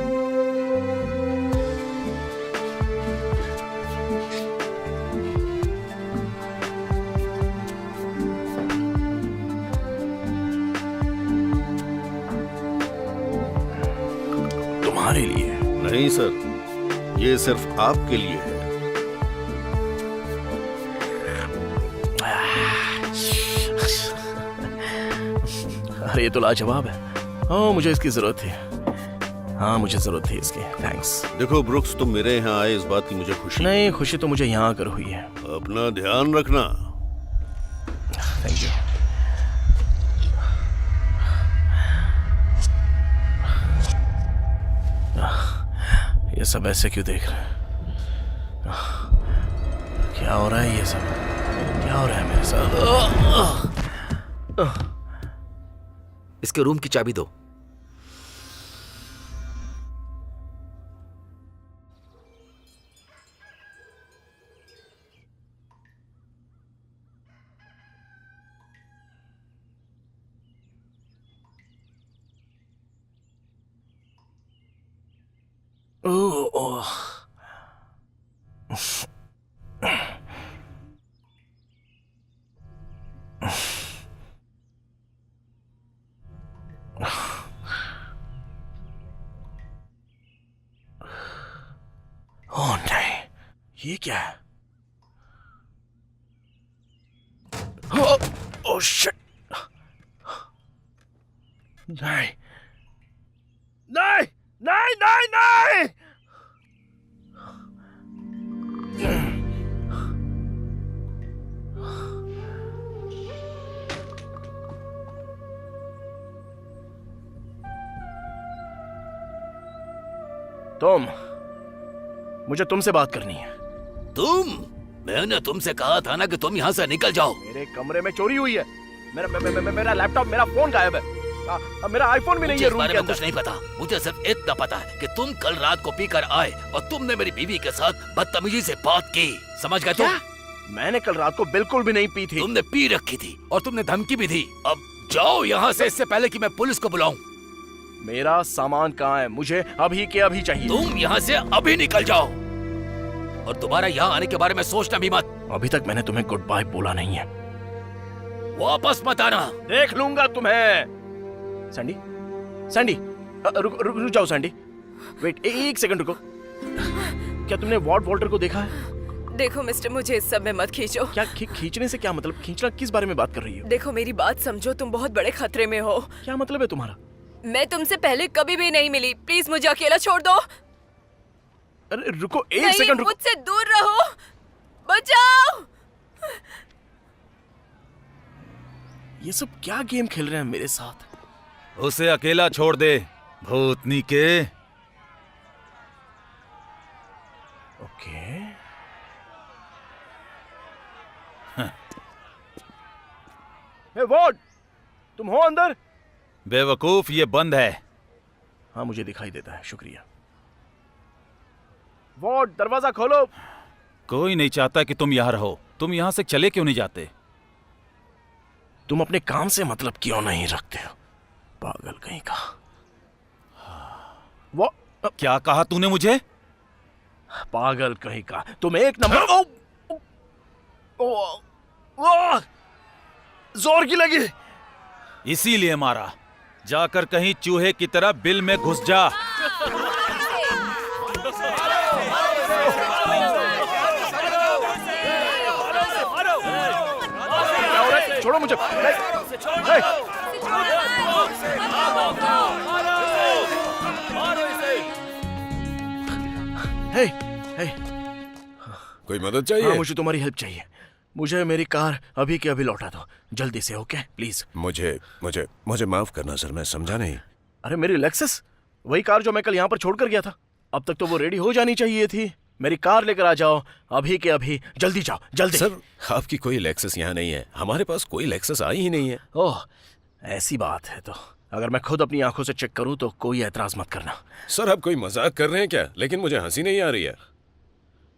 तुम्हारे लिए? नहीं सर, ये सिर्फ आपके लिए है। अरे ये तो लाजवाब है। हाँ, मुझे इसकी जरूरत थी। हाँ, मुझे जरूरत थी इसकी। थैंक्स। देखो ब्रुक्स, तुम मेरे यहाँ आए, इस बात की मुझे खुशी। नहीं, खुशी तो मुझे यहाँ आकर हुई है। अपना ध्यान रखना। Thank you. ये सब ऐसे क्यों देख रहे हैं? क्या हो रहा है? ये सब क्या हो रहा है मेरे साथ? इसके रूम की चाबी दो। ओह, ये क्या है? Oh shit! नहीं नहीं नहीं नहीं नहीं! मुझे तुमसे बात करनी है। तुम? मैंने तुमसे कहा था ना कि तुम यहाँ से निकल जाओ। मेरे कमरे में चोरी हुई है। मेरा लैपटॉप, मेरा फोन गायब है। मेरा आईफोन भी नहीं है रूम के अंदर। कुछ नहीं पता, मुझे सिर्फ इतना पता है कि तुम कल रात को पीकर आए और तुमने मेरी बीवी के साथ बदतमीजी से बात की। समझ गए तुम? मैंने कल रात को बिल्कुल भी नहीं पी थी। तुमने पी रखी थी और तुमने धमकी भी दी। अब जाओ यहाँ से, इससे पहले कि मैं पुलिस को बुलाऊं। मेरा सामान कहाँ है? मुझे अभी के अभी चाहिए। तुम यहाँ से अभी निकल जाओ और दोबारा यहाँ आने के बारे में सोचना भी मत। अभी तक मैंने तुम्हें गुड बाय बोला नहीं है। वापस मत आना। देख लूंगा तुम्हें। सैंडी, सैंडी, रुक जाओ सैंडी। वेट, एक सेकंड रुको। क्या तुमने वॉर्ड वॉल्टर को देखा है? देखो मिस्टर, मुझे इस सब में मत खींचो। क्या खींचने से क्या मतलब? खींचना किस बारे में बात कर रही हो? देखो मेरी बात समझो, तुम बहुत बड़े खतरे में हो। क्या मतलब है तुम्हारा? मैं तुमसे पहले कभी भी नहीं मिली। प्लीज मुझे अकेला छोड़ दो। अरे रुको, एक सेकंड रुको। मुझसे दूर रहो, बचाओ। ये सब क्या गेम खेल रहे हैं मेरे साथ? उसे अकेला छोड़ दे, भूतनी के। ओके। वॉर्ड, तुम हो अंदर? बेवकूफ, ये बंद है। हाँ, मुझे दिखाई देता है, शुक्रिया। वॉर्ड, दरवाजा खोलो। कोई नहीं चाहता कि तुम यहाँ रहो। तुम यहाँ से चले क्यों नहीं जाते? तुम अपने काम से मतलब क्यों नहीं रखते हो? पागल कहीं का। वो क्या कहा तूने मुझे? पागल कहीं का। तुम एक नंबर। ओ, जोर की लगी। इसीलिए मारा। जाकर कहीं चूहे की तरह बिल में घुस जा। छोड़ो मुझे। कोई मदद चाहिए? हाँ, मुझे तुम्हारी हेल्प चाहिए। मुझे मेरी कार अभी के अभी लौटा दो, जल्दी से। Okay please. मुझे मुझे मुझे माफ करना सर, मैं समझा नहीं। अरे मेरी लेक्सस, वही कार जो मैं कल यहाँ पर छोड़कर गया था। अब तक तो वो रेडी हो जानी चाहिए थी। मेरी कार लेकर आ जाओ अभी के अभी। जल्दी जाओ, जल्दी। सर, आपकी कोई लेक्सस यहाँ नहीं है। हमारे पास कोई लेक्सस आई ही नहीं है। ओह, ऐसी बात है तो अगर मैं खुद अपनी आंखों से चेक करूं तो कोई एतराज मत करना। सर, आप कोई मजाक कर रहे हैं क्या? लेकिन मुझे हंसी नहीं आ रही है।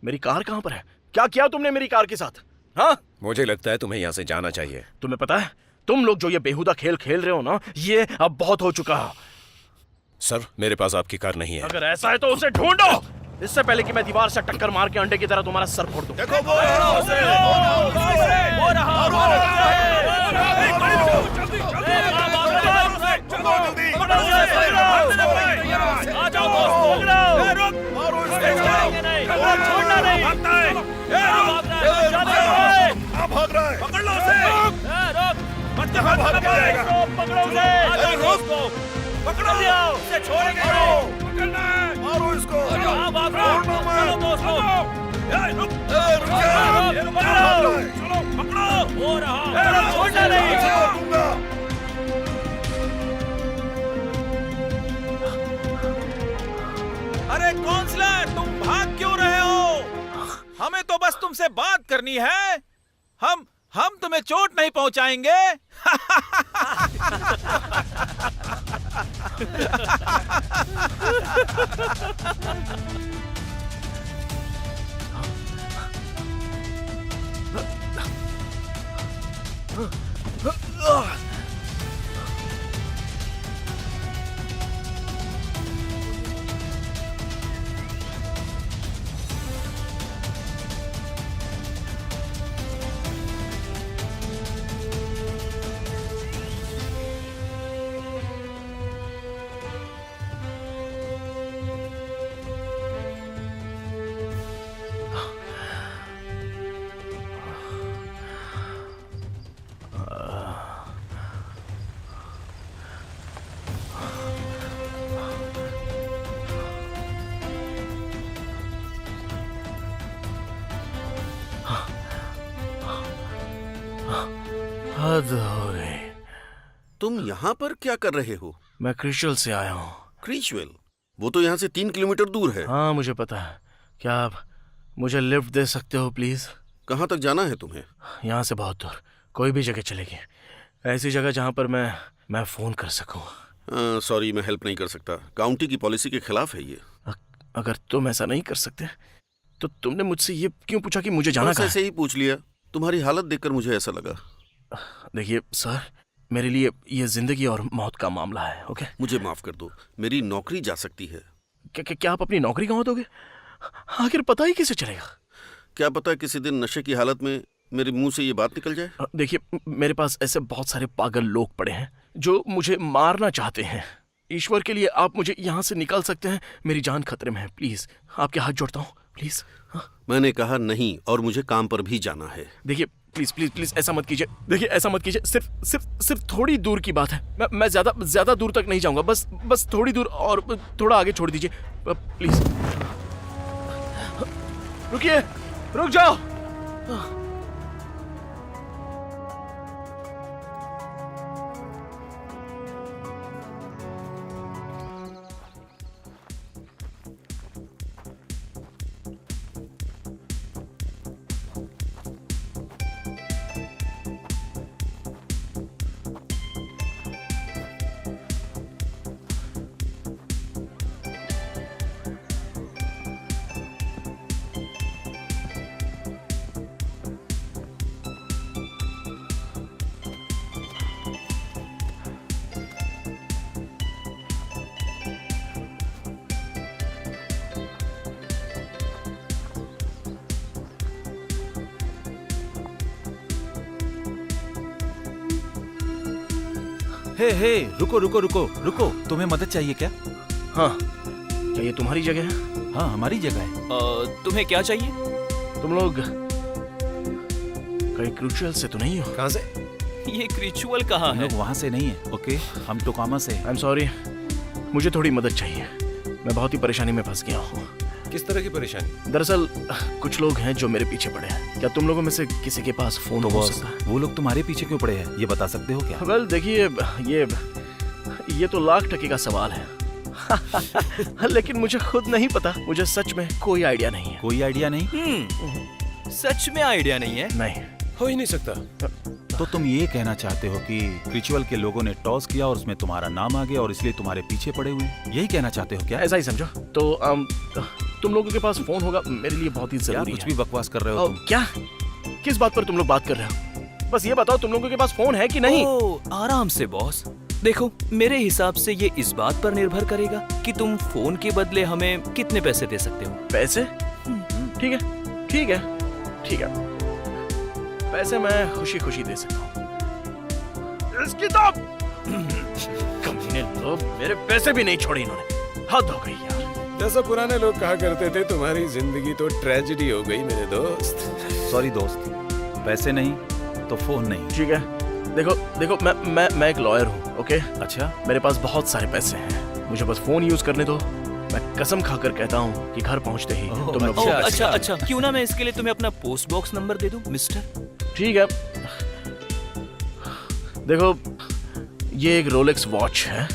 मेरी कार कहाँ पर है? क्या किया तुमने मेरी कार के साथ? हाँ, मुझे लगता है तुम्हें यहाँ से जाना चाहिए। तुम्हें पता है, तुम लोग जो ये बेहुदा खेल खेल रहे हो ना, ये अब बहुत हो चुका है। सर, मेरे पास आपकी कार नहीं है। अगर ऐसा है तो उसे ढूंढो, इससे पहले कि मैं दीवार से टक्कर मार के अंडे की तरह तुम्हारा सर फोड़ दूं। देखो वो अरे काउंसलर, तुम भाग क्यों रहे हो? हमें तो बस तुमसे बात करनी है। हम तुम्हें चोट नहीं पहुंचाएंगे। हद हो गई। तुम यहाँ पर क्या कर रहे हो? मैं क्रिशल से आया हूँ। क्रीचवेल? वो तो यहाँ से 3 किलोमीटर दूर है। हाँ मुझे पता है। क्या आप मुझे लिफ्ट दे सकते हो प्लीज? कहाँ तक जाना है तुम्हें? यहाँ से बहुत दूर, कोई भी जगह चलेगी, ऐसी जगह जहाँ पर मैं फोन कर सकूँ। सॉरी, मैं हेल्प नहीं कर सकता। काउंटी की पॉलिसी के खिलाफ है ये। अगर तुम ऐसा नहीं कर सकते तो तुमने मुझसे ये क्यों पूछा कि मुझे जाना बस कहाँ ऐसे ही पूछ लिया। तुम्हारी हालत देखकर मुझे ऐसा लगा। है? देखिए सर, मेरे लिए ये जिंदगी और मौत का मामला है। ओके, मुझे माफ कर दो, मेरी नौकरी जा सकती है। क्या आप अपनी नौकरी गंवा दोगे? आखिर पता ही कैसे चलेगा? क्या पता किसी दिन नशे की हालत में मेरे मुंह से ये बात निकल जाए। देखिए, मेरे पास ऐसे बहुत सारे पागल लोग पड़े हैं जो मुझे मारना चाहते हैं। ईश्वर के लिए आप मुझे यहाँ से निकाल सकते हैं? मेरी जान खतरे में है, प्लीज आपके हाथ जोड़ता हूँ, प्लीज। मैंने कहा नहीं, और मुझे काम पर भी जाना है। देखिए प्लीज प्लीज प्लीज ऐसा मत कीजिए। देखिए ऐसा मत कीजिए, सिर्फ थोड़ी दूर की बात है। मैं ज्यादा दूर तक नहीं जाऊंगा, बस थोड़ी दूर और थोड़ा आगे छोड़ दीजिए प्लीज। रुकिए, रुक जाओ। हे, रुको रुको रुको रुको, तुम्हें मदद चाहिए क्या? हाँ, क्या ये तुम्हारी जगह है? हाँ, हमारी जगह है। तुम्हें क्या चाहिए? तुम लोग कहीं क्रूशियल से तो नहीं हो? कहाँ से? ये क्रिचुअल कहाँ हम है? लोग वहाँ से नहीं है। ओके, हम टोकामा से हैं। आई एम सॉरी, मुझे थोड़ी मदद चाहिए। मैं बहुत ही परेशानी में फंस गया हूँ। किस तरह की परेशानी? दरअसल कुछ लोग हैं जो मेरे पीछे पड़े हैं। क्या तुम लोगों में से किसी के पास फोन तो हो बॉस, सकता है? वो लोग तुम्हारे पीछे क्यों पड़े हैं, ये बता सकते हो क्या? वेल देखिए, ये तो लाख टके का सवाल है। लेकिन मुझे खुद नहीं पता, मुझे सच में कोई आइडिया नहीं है। कोई आइडिया नहीं? सच में आइडिया नहीं है? नहीं, हो ही नहीं सकता। तो तुम ये कहना चाहते हो कि रिचुअल के लोगों ने टॉस किया और उसमें तुम्हारा नाम आ गया और इसलिए तुम्हारे पीछे पड़े हुए? यही कहना चाहते हो क्या? ऐसा ही समझो। तो तुम लोगों के पास फोन होगा, मेरे लिए बहुत ही क्या जरूरी कुछ है। भी बकवास कर रहे हो तुम? क्या? किस बात पर तुम लोग बात कर रहे हो? बस ये बताओ, तुम लोगों के पास फोन है कि नहीं? आराम से बॉस। देखो, मेरे हिसाब से ये इस बात पर निर्भर करेगा कि तुम फोन के बदले हमें कितने पैसे दे सकते हो। पैसे? ठीक है, ठीक है, ठीक है। पैसे मैं खुशी खुशी दे सकता हूँ। इसकी तो कमीने लोग मेरे पैसे भी नहीं छोड़े इन्होंने। हद हो गई यार। जैसा पुराने लोग कहा करते थे, तुम्हारी जिंदगी तो ट्रेजेडी हो गई मेरे दोस्त। सॉरी दोस्त, पैसे नहीं तो फोन नहीं। ठीक है, देखो मैं एक लॉयर हूँ। ओके, अच्छा, मेरे पास बहुत सारे पैसे हैं, मुझे बस फोन यूज करने दो। मैं कसम खाकर कहता हूँ कि घर पहुँचते ही तुम लोग। अच्छा, क्यों ना मैं इसके लिए तुम्हें अपना पोस्ट बॉक्स नंबर दे दूं, मिस्टर? ठीक है, देखो ये एक रोलेक्स वॉच है,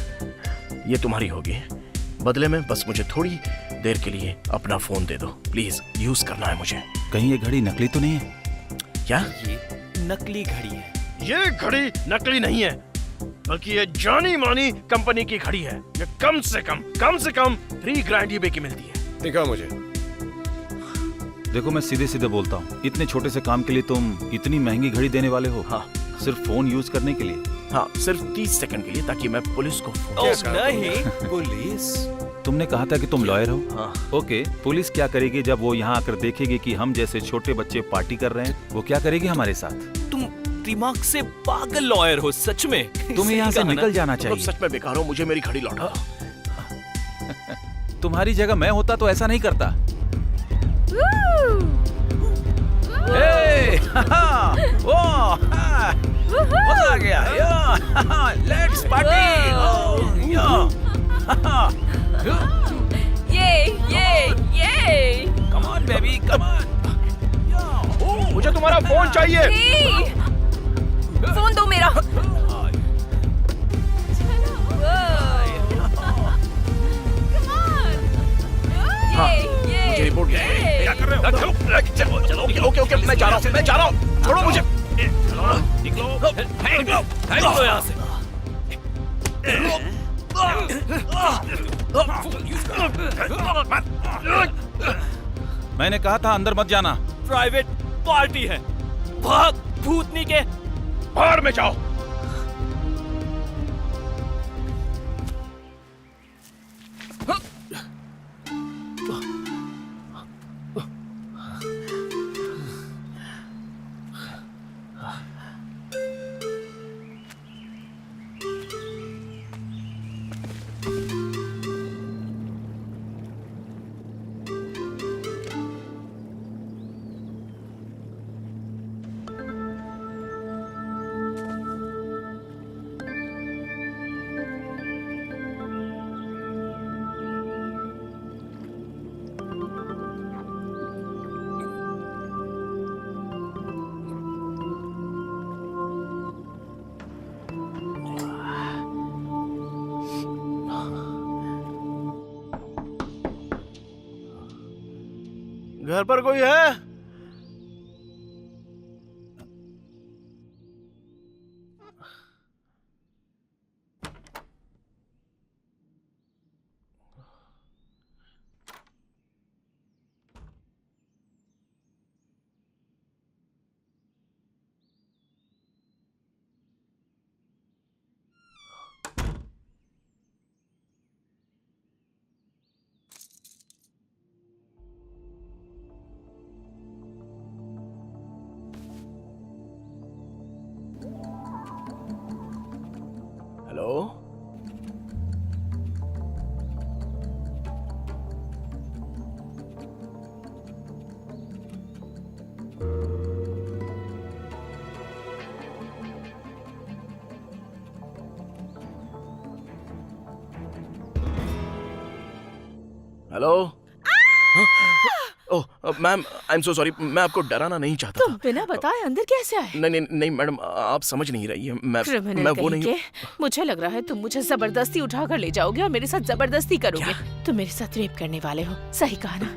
ये तुम्हारी होगी। बदले में बस मुझे थोड़ी देर के लिए अपना फोन दे दो, प्लीज। यूज करना है मुझे। कहीं ये घड़ी नकली तो नहीं है? क्या? ये नकली घड़ी है। ये घड़ी नकली नहीं है, बल्कि ये जानी मानी कंपनी की घड़ी है। ये कम से कम 3 ग्रैंड ईबे की मिलती है। दिखा मुझे। देखो, मैं सीधे सीधे बोलता हूँ, इतने छोटे से काम के लिए तुम इतनी महंगी घड़ी देने वाले हो? हाँ, सिर्फ फोन यूज करने के लिए? हाँ, सिर्फ 30 सेकंड के लिए, ताकि मैं पुलिस को नहीं, पुलिस? तुमने कहा था कि तुम लॉयर हो। हाँ। ओके, पुलिस क्या करेगी जब वो यहाँ आकर देखेगी कि हम जैसे छोटे बच्चे पार्टी कर रहे हैं? वो क्या करेगी हमारे साथ? तुम दिमाग से पागल लॉयर हो सच में। तुम्हें यहाँ से निकल जाना तुम चाहिए। सच में बेकार हो, मुझे मेरी घड़ी लौटा दो। तुम्हारी जगह मैं होता तो ऐसा नहीं करता। मजा आ गया। Let's party. ये come on baby, come on. मुझे तुम्हारा फोन चाहिए। फोन दो मेरा। मुझे रिपोर्ट क्या कर रहे हो? चलो चलो ओके ओके मैं जा रहा हूँ छोड़ो मुझे। निकलो यहाँ से। मैंने कहा था अंदर मत जाना। प्राइवेट पार्टी है, भाग भूतनी के। बाहर में जाओ। घर पर कोई है? Hello hello. Oh ma'am I am so sorry, मैं आपको डराना नहीं चाहता तुम बिना बताए अंदर कैसे आए? नहीं नहीं नहीं मैडम, आप समझ नहीं रही है। मैं वो नहीं। मुझे लग रहा है तुम मुझे जबरदस्ती उठा कर ले जाओगे और मेरे साथ जबरदस्ती करोगे। तुम मेरे साथ रेप करने वाले हो, सही कहा ना?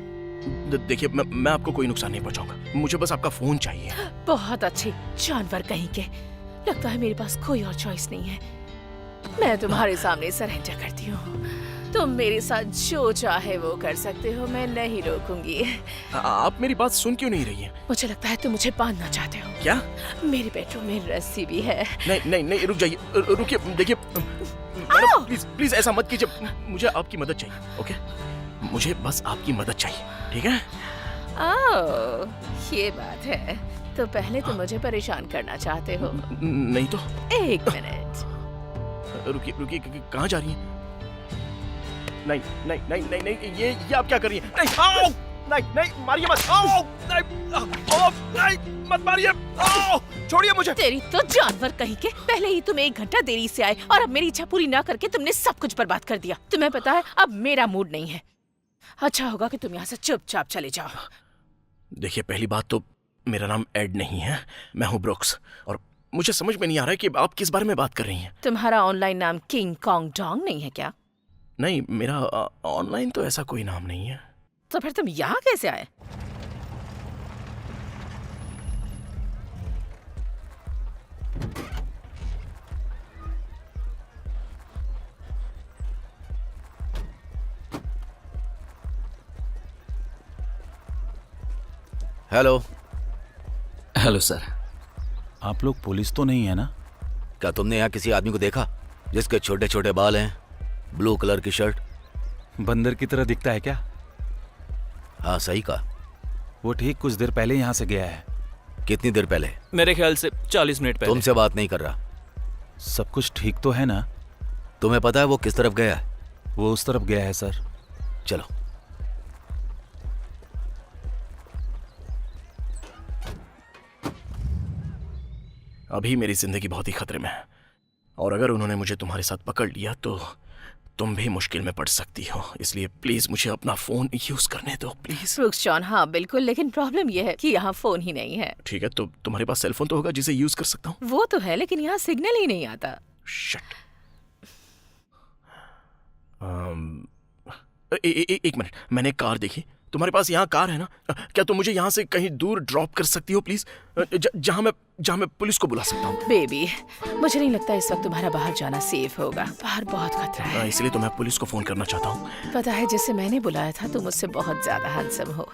देखिए मैं आपको कोई नुकसान नहीं पहुंचाऊंगा, मुझे बस आपका फोन चाहिए। बहुत अच्छी जानवर कहीं के। लगता है मेरे पास कोई और चॉइस नहीं है। मैं तुम्हारे सामने सरेंडर करती हूँ। तुम मेरे साथ जो चाहे वो कर सकते हो, मैं नहीं रोकूंगी। आप मेरी बात सुन क्यों नहीं रही हैं? मुझे लगता है तुम मुझे बांधना चाहते हो। क्या? मेरे बेडरूम में रस्सी भी है। नहीं नहीं नहीं, रुक जाइए, रुकिए। देखिए मैडम प्लीज प्लीज ऐसा मत कीजिए, मुझे आपकी मदद चाहिए। ओके, मुझे बस आपकी मदद चाहिए, ठीक है? ओह, ये बात है। तो पहले तुम मुझे परेशान करना चाहते हो? नहीं तो। एक मिनट। रुकिए रुकिए, कहाँ जा रही हैं? नहीं नहीं नहीं नहीं नहीं, ये आप क्या कर रही हैं? नहीं आओ! नहीं नहीं मारिए मत! आओ! नहीं नहीं मत मारिए! आओ! छोड़िए मुझे! तेरी तो जानवर कहीं के। पहले ही तुम 1 घंटा देरी से आए और अब मेरी इच्छा पूरी ना करके तुमने सब कुछ बर्बाद कर दिया। तुम्हें पता है अब मेरा मूड नहीं है। अच्छा होगा कि तुम यहाँ से चुपचाप चले जाओ। देखिए पहली बात तो मेरा नाम एड नहीं है, मैं हूँ ब्रुक्स, और मुझे समझ में नहीं आ रहा है कि आप किस बारे में बात कर रही हैं। तुम्हारा ऑनलाइन नाम किंग कॉन्ग डोंग नहीं है क्या? नहीं, मेरा ऑनलाइन तो ऐसा कोई नाम नहीं है। तो फिर तुम यहाँ कैसे आए? हेलो। Hello sir. आप लोग पुलिस तो नहीं है ना? क्या तुमने यहाँ किसी आदमी को देखा जिसके छोटे छोटे बाल हैं, ब्लू कलर की शर्ट? बंदर की तरह दिखता है क्या? हाँ सही कहा। वो ठीक कुछ देर पहले यहाँ से गया है। कितनी देर पहले? मेरे ख्याल से 40 मिनट पहले। तुमसे बात नहीं कर रहा। सब कुछ ठीक तो है ना? तुम्हें पता है वो किस तरफ गया है? वो उस तरफ गया है सर। चलो। अभी मेरी जिंदगी बहुत ही खतरे में है, और अगर उन्होंने मुझे तुम्हारे साथ पकड़ लिया तो तुम भी मुश्किल में पड़ सकती हो, इसलिए प्लीज मुझे अपना फोन यूज करने दो प्लीज। रुक जॉन, हाँ बिल्कुल, लेकिन प्रॉब्लम यह है कि यहाँ फोन ही नहीं है। ठीक है, तो तुम्हारे पास सेल फोन तो होगा जिसे यूज कर सकता हूँ? वो तो है, लेकिन यहाँ सिग्नल ही नहीं आता। शिट। एक मिनट, मैंने एक कार देखी। तुम्हारे पास यहाँ कार है ना? क्या तुम मुझे यहाँ से कहीं दूर ड्रॉप कर सकती हो प्लीज, जहाँ मैं पुलिस को बुला सकता हूँ? बेबी, मुझे नहीं लगता इस वक्त तुम्हारा बाहर जाना सेफ होगा। बाहर बहुत खतरा है। इसलिए तो मैं पुलिस को फोन करना चाहता हूँ। पता है, जिसे मैंने बुलाया था तुम मुझसे बहुत ज्यादा हैंडसम हो।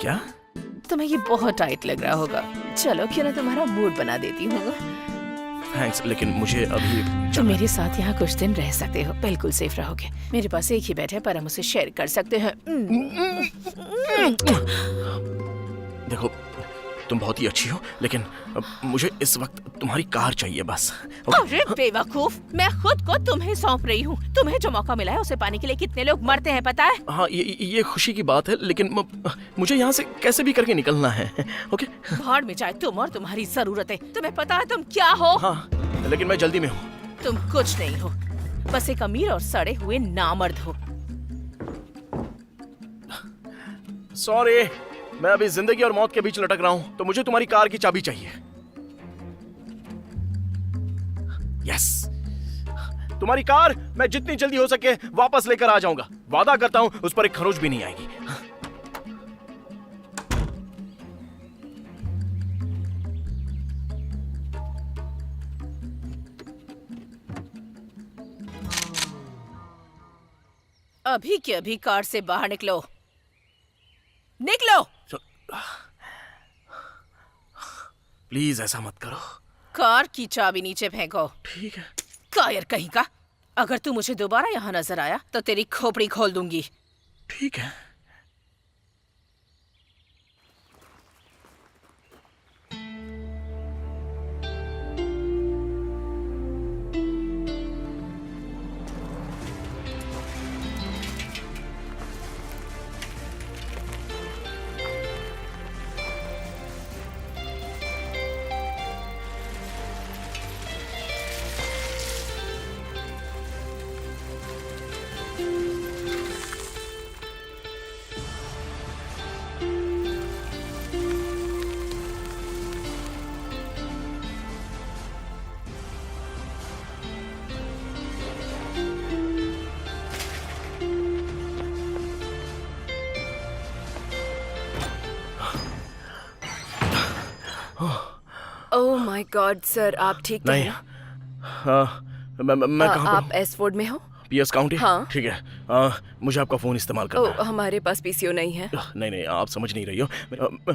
क्या? तुम्हें ये बहुत टाइट लग रहा होगा। चलो क्यों ना तुम्हारा मूड बना देती हूँ। थैंक्स, लेकिन मुझे अभी तुम मेरे साथ यहाँ कुछ दिन रह सकते हो, बिल्कुल सेफ रहोगे। मेरे पास एक ही बेड है, पर हम उसे शेयर कर सकते हैं। देखो, तुम बहुत ही अच्छी हो, लेकिन मुझे इस वक्त तुम्हारी कार चाहिए बस। अरे बेवकूफ, मैं खुद को तुम्हें सौंप रही हूँ। तुम्हें जो मौका मिला है उसे पाने के लिए कितने लोग मरते हैं पता है? हाँ, ये खुशी की बात है, लेकिन मुझे यहाँ से कैसे भी करके निकलना है। ओके? भाड़ में जाए तुम और तुम्हारी जरूरतें। तुम्हें पता है तुम क्या हो? हाँ, लेकिन मैं जल्दी में हूँ। तुम कुछ नहीं हो, बस एक अमीर और सड़े हुए नामर्द हो। सॉरी, मैं अभी जिंदगी और मौत के बीच लटक रहा हूँ, तो मुझे तुम्हारी कार की चाबी चाहिए। यस, तुम्हारी कार मैं जितनी जल्दी हो सके वापस लेकर आ जाऊंगा। वादा करता हूँ उस पर एक खरोच भी नहीं आएगी। अभी के अभी कार से बाहर निकलो, निकलो। प्लीज ऐसा मत करो। कार की चाबी नीचे फेंको। ठीक है। कायर कहीं का, अगर तू मुझे दोबारा यहाँ नजर आया तो तेरी खोपड़ी खोल दूंगी। ठीक है। ओह माय गॉड सर, आप ठीक तो नहीं, हैं? मैं कहाँ आप एसफोर्ड में हो? PS county? हाँ। ठीक है। मुझे आपका फोन इस्तेमाल करना ओह, हमारे पास पीसीओ नहीं है। नहीं, आप समझ नहीं रही हो।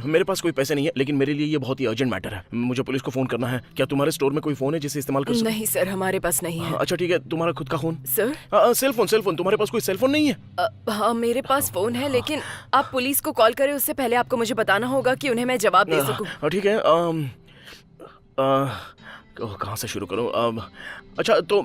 मेरे पास कोई पैसे नहीं है, लेकिन मेरे लिए ये बहुत ही अर्जेंट मैटर है। मुझे पुलिस को फोन करना है। क्या तुम्हारे स्टोर में कोई फोन है जिसे इस्तेमाल कर सकूं? नहीं सर, हमारे पास नहीं है। अच्छा ठीक है, तुम्हारा खुद का फोन? Sir, cell phone. तुम्हारे पास कोई सेल फोन नहीं है? हाँ मेरे पास फोन है, लेकिन आप पुलिस को कॉल करें उससे पहले आपको मुझे बताना होगा कि उन्हें मैं जवाब दे सकूं। ठीक है। कहाँ से शुरू करूं? अच्छा, तो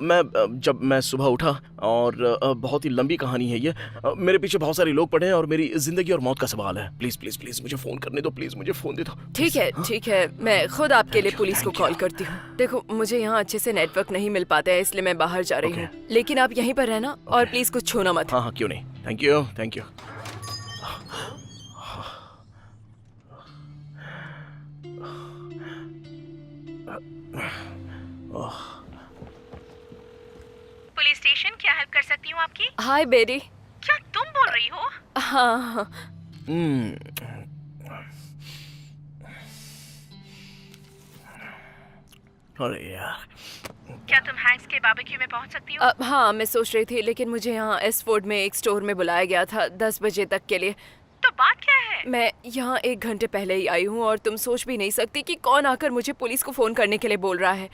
जब मैं सुबह उठा, और बहुत ही लंबी कहानी है ये। मेरे पीछे बहुत सारे लोग पड़े हैं और मेरी जिंदगी और मौत का सवाल है। प्लीज प्लीज प्लीज मुझे फोन करने दो, प्लीज मुझे फोन दे दो। ठीक है, मैं खुद आपके लिए पुलिस को कॉल करती हूँ। देखो, मुझे यहाँ अच्छे से नेटवर्क नहीं मिल पाता है, इसलिए मैं बाहर जा रही हूँ। लेकिन आप यहीं पर रहना और प्लीज कुछ छूना मत। हाँ, क्यों नहीं। Thank you. पुलिस स्टेशन, क्या हेल्प कर सकती हूँ आपकी? हाय बेरी। क्या तुम बोल रही हो? हाँ। अरे यार, क्या तुम हैंक्स के बारबेक्यू में पहुँच सकती हो? हाँ, मैं सोच रही थी, लेकिन मुझे यहाँ एसफोर्ड में एक स्टोर में बुलाया गया था 10 बजे तक के लिए। तो बात क्या है? मैं यहाँ 1 घंटे पहले ही आई हूँ और तुम सोच भी नहीं सकती कि कौन आकर मुझे पुलिस को फोन करने के लिए बोल रहा है।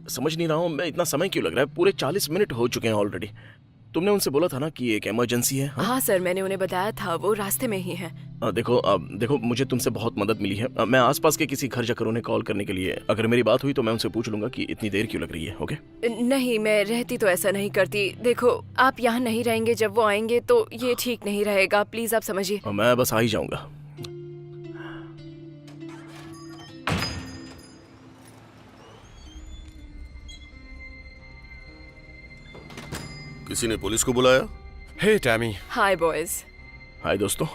समझ नहीं रहा हूँ मैं, इतना समय क्यों लग रहा है? पूरे 40 मिनट हो चुके हैं ऑलरेडी। तुमने उनसे बोला था ना कि एक इमरजेंसी है? हाँ सर, मैंने उन्हें बताया था, वो रास्ते में ही है। देखो, मुझे तुमसे बहुत मदद मिली है। मैं आसपास के किसी घर जाकर उन्हें कॉल करने के लिए, अगर मेरी बात हुई तो मैं उनसे पूछ लूंगा कि इतनी देर क्यों लग रही है। ओके? नहीं, मैं रहती तो ऐसा नहीं करती। देखो, आप यहाँ नहीं रहेंगे, जब वो आएंगे तो ये ठीक नहीं रहेगा। प्लीज आप समझिए। मैं बस आ ही जाऊंगा। किसी ने पुलिस को बुलाया? हे टैमी। हाय बॉयज। हाय दोस्तों,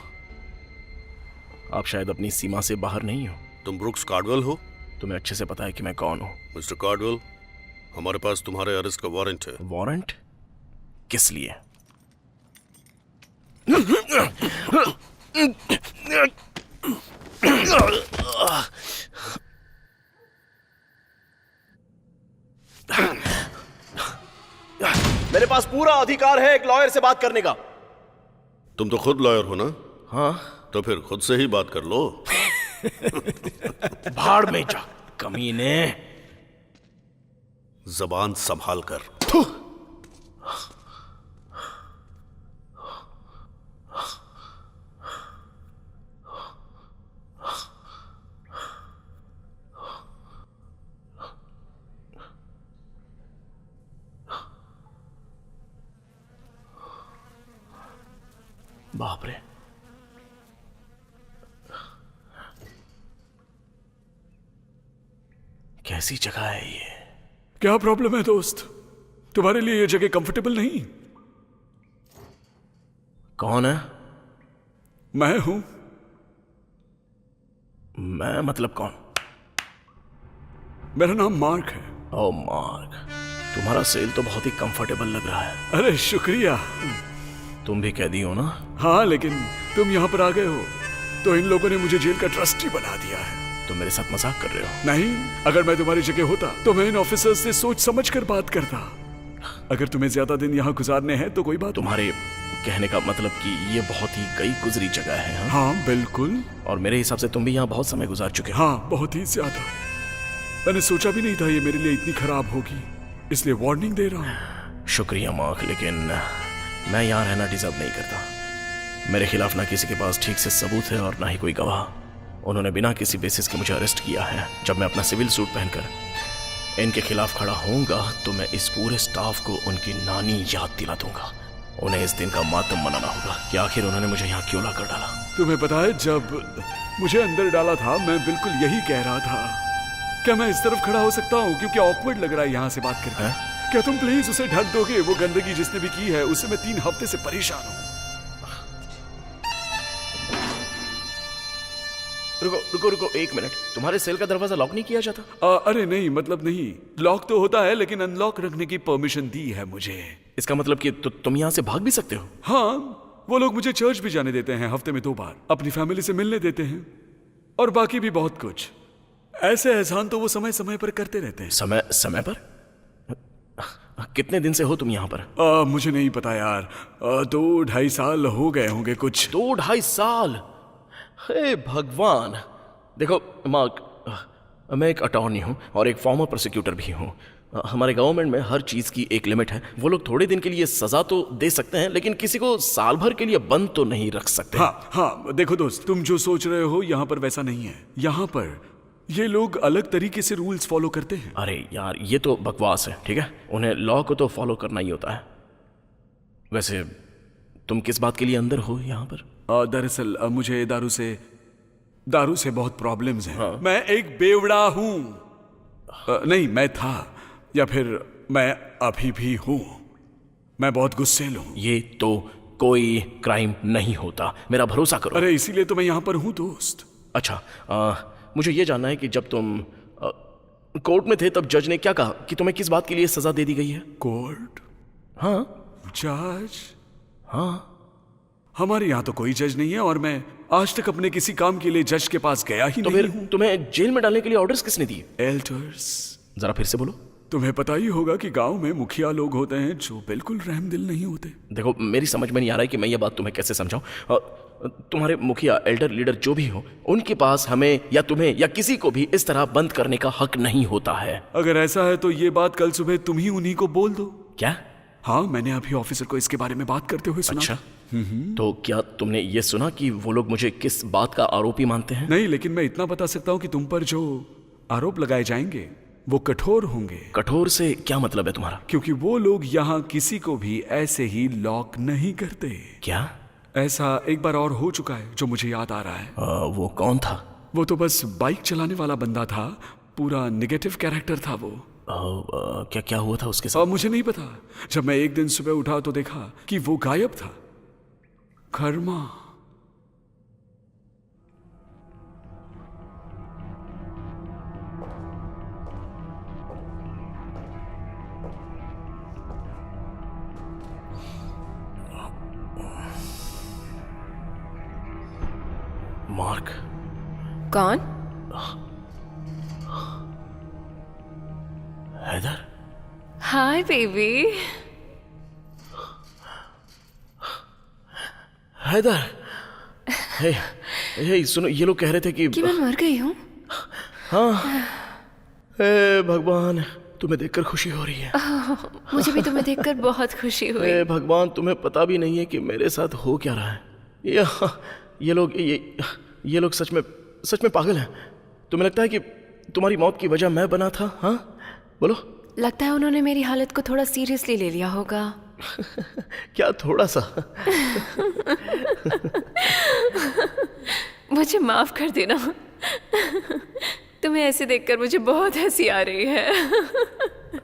आप शायद अपनी सीमा से बाहर नहीं हो। तुम ब्रुक्स कार्डवेल हो? तुम्हें अच्छे से पता है कि मैं कौन हूँ। मिस्टर कार्डवेल, हमारे पास तुम्हारे अरेस्ट का वारंट है। वारंट? किस लिए? मेरे पास पूरा अधिकार है एक लॉयर से बात करने का। तुम तो खुद लॉयर हो ना? हाँ। तो फिर खुद से ही बात कर लो। भाड़ में जा कमीने। जबान संभाल कर। बाप रे, कैसी जगह है ये? क्या प्रॉब्लम है दोस्त? तुम्हारे लिए ये जगह कंफर्टेबल नहीं? कौन है? मैं हूं। मैं मतलब कौन? मेरा नाम मार्क है। ओ मार्क, तुम्हारा सेल तो बहुत ही कंफर्टेबल लग रहा है। अरे शुक्रिया। तुम भी कैदी हो ना? हाँ, लेकिन तुम यहाँ पर आ गए हो तो इन लोगों ने मुझे जेल का ट्रस्टी बना दिया है। तुम मेरे साथ मजाक कर रहे हो? नहीं, अगर मैं तुम्हारी जगह होता तो मैं इन ऑफिसर्स से सोच समझ कर बात करता। अगर तुम्हें ज्यादा दिन यहाँ गुजारने हैं तो कोई बात। तुम्हारे कहने का मतलब कि ये बहुत ही गई गुजरी जगह है? हाँ बिल्कुल। और मेरे हिसाब से तुम भी यहाँ बहुत समय गुजार चुके हो। हाँ, बहुत ही ज्यादा। मैंने सोचा भी नहीं था ये मेरे लिए इतनी खराब होगी, इसलिए वार्निंग दे रहा हूँ। शुक्रिया मार्क, लेकिन मैं यहाँ रहना डिजर्व नहीं करता। मेरे खिलाफ ना किसी के पास ठीक से सबूत है और ना ही कोई गवाह। उन्होंने बिना किसी बेसिस के मुझे अरेस्ट किया है। जब मैं अपना सिविल सूट पहनकर इनके खिलाफ खड़ा होऊंगा तो मैं इस पूरे स्टाफ को उनकी नानी याद दिला दूंगा। उन्हें इस दिन का मातम मनाना होगा कि आखिर उन्होंने मुझे यहाँ क्यों ला कर डाला। तुम्हें पता है, जब मुझे अंदर डाला था मैं बिल्कुल यही कह रहा था, क्या मैं इस तरफ खड़ा हो सकता हूँ क्योंकि ऑकवर्ड लग रहा है यहाँ से बात करके। क्या तुम प्लीज उसे ढक दोगे? वो गंदगी जिसने भी की है उससे मैं 3 हफ्ते से परेशान हूँ। रुको रुको रुको, 1 मिनट। तुम्हारे सेल का दरवाजा लॉक नहीं किया जाता? अरे नहीं, मतलब नहीं, लॉक तो होता है लेकिन अनलॉक रखने की परमिशन दी है मुझे। इसका मतलब कि तुम यहाँ से भाग भी सकते हो? हाँ, वो लोग मुझे चर्च भी जाने देते हैं हफ्ते में 2 बार, अपनी फैमिली से मिलने देते हैं और बाकी भी बहुत कुछ। ऐसे एहसान तो वो समय समय पर करते रहते हैं। समय समय पर? कितने दिन से हो तुम यहाँ पर? मुझे नहीं पता यार, 2-2.5 साल हो गए होंगे कुछ। 2-2.5 साल? हे भगवान। देखो मार्क, मैं एक अटॉर्नी हूँ और एक फॉर्मर प्रोसिक्यूटर भी हूँ। हमारे गवर्नमेंट में हर चीज़ की एक लिमिट है। वो लोग थोड़े दिन के लिए सजा तो दे सकते हैं लेकिन किसी को साल भर के लिए बंद तो नहीं रख सकते। हाँ, देखो दोस्त, तुम जो सोच रहे हो यहाँ पर वैसा नहीं है। यहाँ पर ये लोग अलग तरीके से रूल्स फॉलो करते हैं। अरे यार, ये तो बकवास है। ठीक है, उन्हें लॉ को तो फॉलो करना ही होता है। वैसे तुम किस बात के लिए अंदर हो यहाँ पर? दरअसल मुझे दारू से बहुत प्रॉब्लम्स हैं। हाँ। मैं एक बेवड़ा हूँ। नहीं, मैं था, या फिर मैं अभी भी हूँ। मैं बहुत गुस्सेल हूँ। ये तो कोई क्राइम नहीं होता, मेरा भरोसा करो। अरे इसीलिए तो मैं यहाँ पर हूँ दोस्त। अच्छा, मुझे ये जानना है कि जब तुम कोर्ट में थे तब जज ने क्या कहा कि तुम्हें किस बात के लिए सजा दे दी गई है? कोर्ट? हाँ। जज? हाँ। हमारे यहाँ तो कोई जज नहीं है और मैं आज तक अपने किसी काम के लिए जज के पास गया ही तो नहीं हूँ। तुम्हें जेल में डालने के लिए ऑर्डर्स किसने दिए? एल्डर्स। जरा फिर से बोलो। तुम्हें पता ही होगा कि गांव में मुखिया लोग होते हैं जो बिल्कुल रहमदिल नहीं होते। देखो, मेरी समझ में नहीं आ रहा है कि मैं ये बात तुम्हें कैसे समझाऊं। तुम्हारे मुखिया, एल्डर, लीडर जो भी हो, उनके पास हमें या तुम्हें या किसी को भी इस तरह बंद करने का हक नहीं होता है। अगर ऐसा है तो ये बात कल सुबह तुम ही उन्हीं को बोल दो। क्या? हाँ, मैंने अभी ऑफिसर को इसके बारे में बात करते हुए सुना। अच्छा, तो क्या तुमने ये सुना कि वो लोग मुझे किस बात का आरोपी मानते हैं? नहीं, लेकिन मैं इतना बता सकता हूँ कि तुम पर जो आरोप लगाए जाएंगे वो कठोर होंगे। कठोर से क्या मतलब है तुम्हारा? क्योंकि वो लोग यहाँ किसी को भी ऐसे ही लॉक नहीं करते। क्या? ऐसा एक बार और हो चुका है जो मुझे याद आ रहा है। वो कौन था? वो तो बस बाइक चलाने वाला बंदा था, पूरा नेगेटिव कैरेक्टर था वो। क्या क्या हुआ था उसके साथ? मुझे नहीं पता। जब मैं एक दिन सुबह उठा तो देखा कि वो गायब था। कर्मा। मार्क। कौन? Haider. Hi baby. Haider. Hey, hey सुनो, ये लोग कह रहे थे कि मैं मर गई हूँ। हाँ। हे भगवान, तुम्हें देखकर खुशी हो रही है। मुझे भी तुम्हें देखकर बहुत खुशी हुई। हे भगवान, तुम्हें पता भी नहीं है कि मेरे साथ हो क्या रहा है। ये लोग सच में पागल हैं। तुम्हें लगता है कि तुम्हारी मौत की वजह मैं बना था? हाँ बोलो। लगता है उन्होंने मेरी हालत को थोड़ा सीरियसली ले लिया होगा। क्या थोड़ा सा? मुझे माफ कर देना। तुम्हें ऐसे देखकर मुझे बहुत हंसी आ रही है।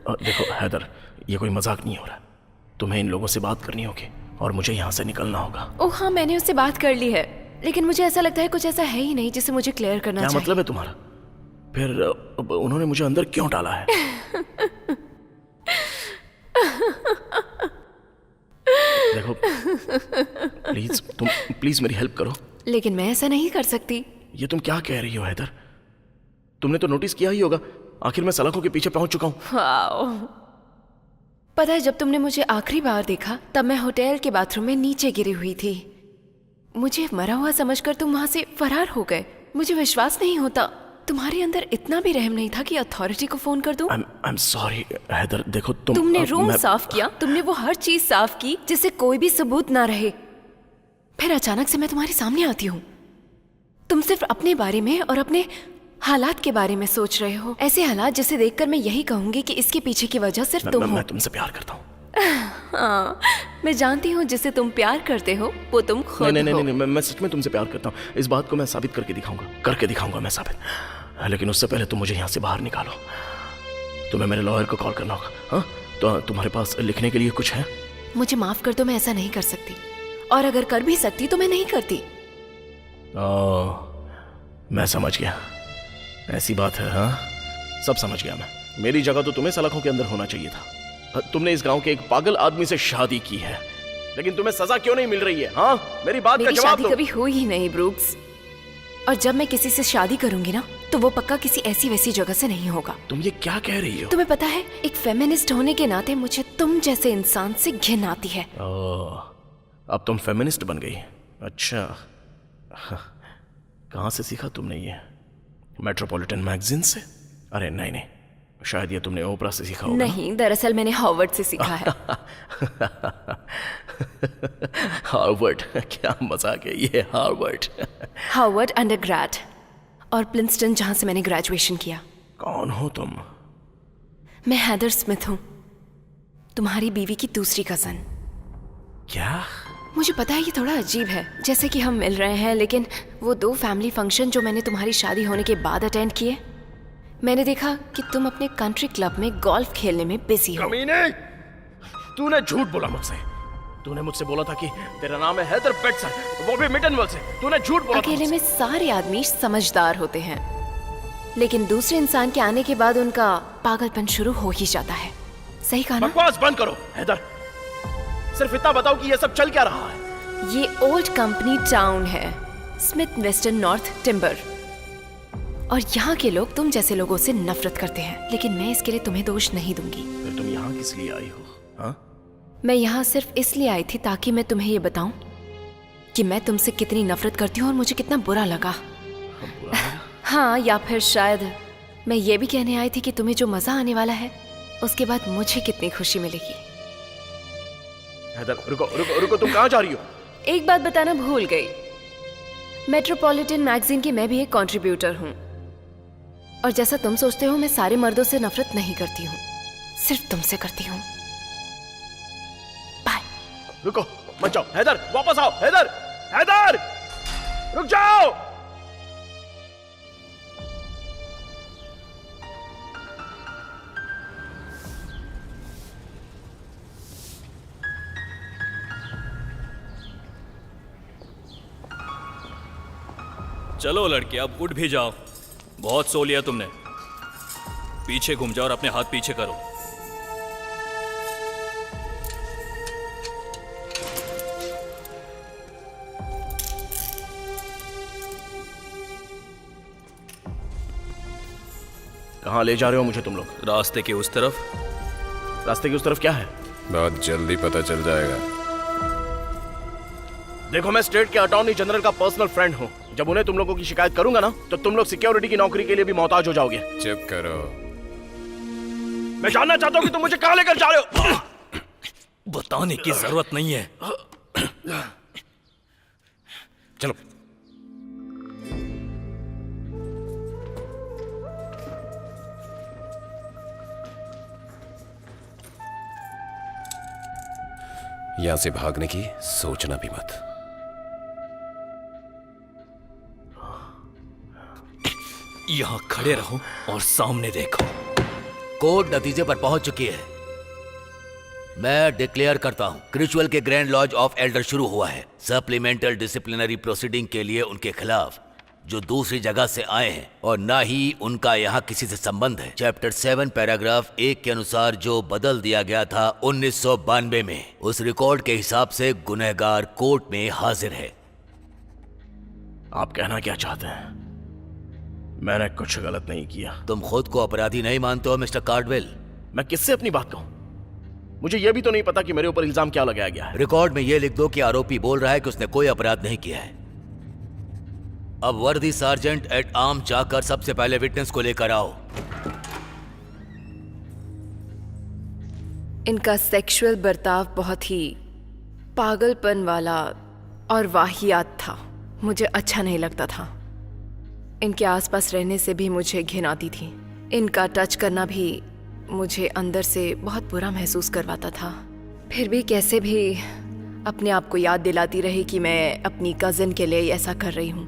देखो हैदर, ये कोई मजाक नहीं हो रहा। तुम्हें इन लोगों से बात करनी होगी और मुझे यहाँ से निकलना होगा। ओह हाँ, मैंने उससे बात कर ली है, लेकिन मुझे ऐसा लगता है कुछ ऐसा है ही नहीं जिसे मुझे क्लियर करना चाहिए। क्या मतलब है तुम्हारा? फिर उन्होंने मुझे अंदर क्यों डाला है? देखो प्लीज मेरी हेल्प करो। लेकिन मैं ऐसा नहीं कर सकती। ये तुम क्या कह रही हो हैदर? तुमने तो नोटिस किया ही होगा, आखिर मैं सलाखों के पीछे पहुंच चुका हूँ। पता है, जब तुमने मुझे आखिरी बार देखा तब मैं होटल के बाथरूम में नीचे गिरी हुई थी। मुझे मरा हुआ समझकर तुम वहां से फरार हो गए। मुझे विश्वास नहीं होता तुम्हारे अंदर इतना भी रहम नहीं था कि अथॉरिटी को फोन कर दूं। I'm sorry हैदर, देखो तुमने रूम साफ किया, तुमने वो हर चीज साफ की जिससे कोई भी सबूत ना रहे। फिर अचानक से मैं तुम्हारे सामने आती हूँ। तुम सिर्फ अपने बारे में और अपने हालात के बारे में सोच रहे हो। ऐसे हालात जिसे देखकर मैं यही कहूंगी कि इसके पीछे की वजह सिर्फ तुम हो। मैं तुमसे प्यार करता हूँ। हाँ, मैं जानती हूँ जिसे तुम प्यार करते हो वो तुम खुद हो। नहीं, मैं सच में तुमसे प्यार करता हूँ। इस बात को मैं साबित करके दिखाऊंगा मैं साबित। लेकिन उससे पहले तुम मुझे यहाँ से बाहर निकालो। तुम्हें मेरे लॉयर को कॉल करना होगा। हाँ, तो तुम्हारे पास लिखने के लिए कुछ है? मुझे माफ कर दो, मैं ऐसा नहीं कर सकती, और अगर कर भी सकती तो मैं नहीं करती। मैं समझ गया, ऐसी बात है। हाँ, सब समझ गया मैं। मेरी जगह तो तुम्हें सलाखों के अंदर होना चाहिए था। तुमने इस गांव के एक पागल आदमी से शादी की है, लेकिन तुम्हें सजा क्यों नहीं मिल रही है? हाँ, मेरी बात का जवाब दो। शादी कभी हुई ही नहीं ब्रूक्स, और जब मैं किसी से शादी करूंगी ना तो वो पक्का किसी ऐसी वैसी जगह से नहीं होगा। तुम ये क्या कह रही हो? तुम्हें पता है, एक फेमिनिस्ट होने के नाते मुझे तुम जैसे इंसान से घिन आती है। अब तुम फेमिनिस्ट बन गई? अच्छा, कहाँ से सीखा तुमने ये? मेट्रोपॉलिटन मैगजीन से? अरे नहीं, शायद ये तुमने ओपरा से सीखा होगा। नहीं, दरअसल मैंने हार्वर्ड से सीखा है। हार्वर्ड? क्या मजाक है ये, हार्वर्ड। हार्वर्ड अंडरग्रेड और प्रिंसटन, जहां से मैंने ग्रेजुएशन किया। कौन हो तुम? मैं हैदर स्मिथ हूँ, तुम्हारी बीवी की दूसरी कजन। क्या? मुझे पता है ये थोड़ा अजीब है, जैसे कि हम मिल रहे हैं, लेकिन वो 2 फैमिली फंक्शन जो मैंने तुम्हारी शादी होने के बाद अटेंड किए, मैंने देखा कि तुम अपने कंट्री क्लब में गोल्फ खेलने में बिजी हो। कमीने! तूने झूठ बोला मुझसे। तूने मुझसे बोला था कि तेरा नाम है हैदर पेटसन, वो भी मिटनवल से। तूने झूठ बोला। अकेले में सारे आदमी समझदार होते हैं, लेकिन दूसरे इंसान के आने के बाद उनका पागलपन शुरू हो ही जाता है। सही कहा ना? बकवास बंद करो हैदर, सिर्फ इतना बताओ कि ये सब चल क्या रहा है। ये ओल्ड कंपनी टाउन है, स्मिथ वेस्टर्न नॉर्थ टिम्बर, और यहाँ के लोग तुम जैसे लोगों से नफरत करते हैं, लेकिन मैं इसके लिए तुम्हें दोष नहीं दूंगी। फिर तुम यहाँ किस लिए आई हो? हाँ? मैं यहाँ सिर्फ इसलिए आई थी ताकि मैं तुम्हें ये बताऊं कि मैं तुमसे कितनी नफरत करती हूँ और मुझे कितना बुरा लगा। हाँ, या फिर शायद मैं ये भी कहने आई थी कि तुम्हें जो मजा आने वाला है उसके बाद मुझे कितनी खुशी मिलेगी। हैदर, रुको, तुम कहाँ जा रही हो? एक बात बताना भूल गई, मेट्रोपॉलिटन मैगजीन की मैं भी एक कंट्रीब्यूटर हूँ, और जैसा तुम सोचते हो मैं सारे मर्दों से नफरत नहीं करती हूँ, सिर्फ तुमसे करती हूँ। बाय। रुको, मत जाओ हैदर, वापस आओ हैदर, हैदर, रुक जाओ। चलो लड़के, अब उठ भी जाओ। बहुत सो लिया तुमने। पीछे घूम जाओ और अपने हाथ पीछे करो। कहाँ ले जा रहे हो मुझे तुम लोग? रास्ते के उस तरफ। रास्ते की उस तरफ क्या है? बहुत जल्दी पता चल जाएगा। देखो, मैं स्टेट के अटॉर्नी जनरल का पर्सनल फ्रेंड हूँ। जब उन्हें तुम लोगों की शिकायत करूंगा ना, तो तुम लोग सिक्योरिटी की नौकरी के लिए भी मोहताज हो जाओगे। चुप करो। मैं जानना चाहता हूँ कि तुम मुझे कहाँ लेकर जा रहे हो। बताने की जरूरत नहीं है। चलो। यहां से भागने की सोचना भी मत। यहां खड़े रहो और सामने देखो। कोर्ट नतीजे पर पहुंच चुकी है। मैं डिक्लेयर करता हूं, क्रिचुअल के ग्रैंड लॉज ऑफ एल्डर शुरू हुआ है सप्लीमेंटल डिसिप्लिनरी प्रोसीडिंग के लिए उनके खिलाफ, जो दूसरी जगह से आए हैं और ना ही उनका यहाँ किसी से संबंध है। चैप्टर 7 पैराग्राफ 1 के अनुसार जो बदल दिया गया था 1992 में, उस रिकॉर्ड के हिसाब से गुनहगार कोर्ट में हाजिर है। आप कहना क्या चाहते हैं? मैंने कुछ गलत नहीं किया। तुम खुद को अपराधी नहीं मानते हो मिस्टर कार्डवेल? मैं किससे अपनी बात कहूं? मुझे यह भी तो नहीं पता कि मेरे ऊपर इल्जाम क्या लगाया गया है। रिकॉर्ड में यह लिख दो कि आरोपी बोल रहा है कि उसने कोई अपराध नहीं किया है। अब वर्दी सार्जेंट एट आर्म जाकर सबसे पहले विटनेस को लेकर आओ। इनका सेक्सुअल बर्ताव बहुत ही पागलपन वाला और वाहियात था। मुझे अच्छा नहीं लगता था। इनके आसपास रहने से भी मुझे घिन आती थी। इनका टच करना भी मुझे अंदर से बहुत बुरा महसूस करवाता था। फिर भी कैसे भी अपने आप को याद दिलाती रही कि मैं अपनी कज़न के लिए ऐसा कर रही हूँ,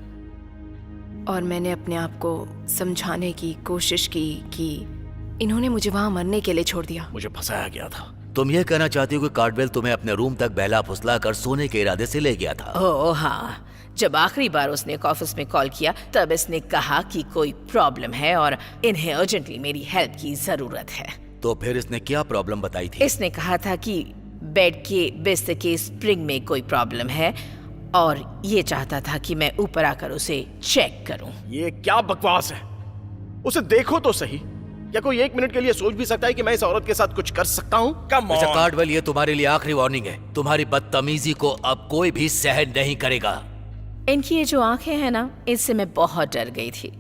और मैंने अपने आप को समझाने की कोशिश की कि इन्होंने मुझे वहाँ मरने के लिए छोड़ दिया। मुझे फंसाया गया था। तुम ये कहना चाहती हो कि कार्डवेल तुम्हें अपने रूम तक बहला फुसला कर सोने के इरादे से ले गया था? ओह हाँ, जब आखिरी बार उसने ऑफिस में कॉल किया तब इसने कहा कि कोई प्रॉब्लम है और इन्हें अर्जेंटली मेरी हेल्प की जरूरत है। तो फिर इसने क्या प्रॉब्लम बताई थी? इसने कहा था कि बेड के बिस्तर के स्प्रिंग में कोई प्रॉब्लम है और ये चाहता था कि मैं ऊपर आकर उसे चेक करूं। ये क्या बकवास है? उसे देखो तो सही। क्या कोई 1 मिनट के लिए सोच भी सकता है कि मैं इस औरत के साथ कुछ कर सकता हूँ? कम मिस्टर कार्डवेल, ये तुम्हारे लिए आखिरी वार्निंग है। तुम्हारी बदतमीजी को अब कोई भी सहन नहीं करेगा। इनकी ये जो आंखें हैं ना, इससे मैं बहुत डर गई थी।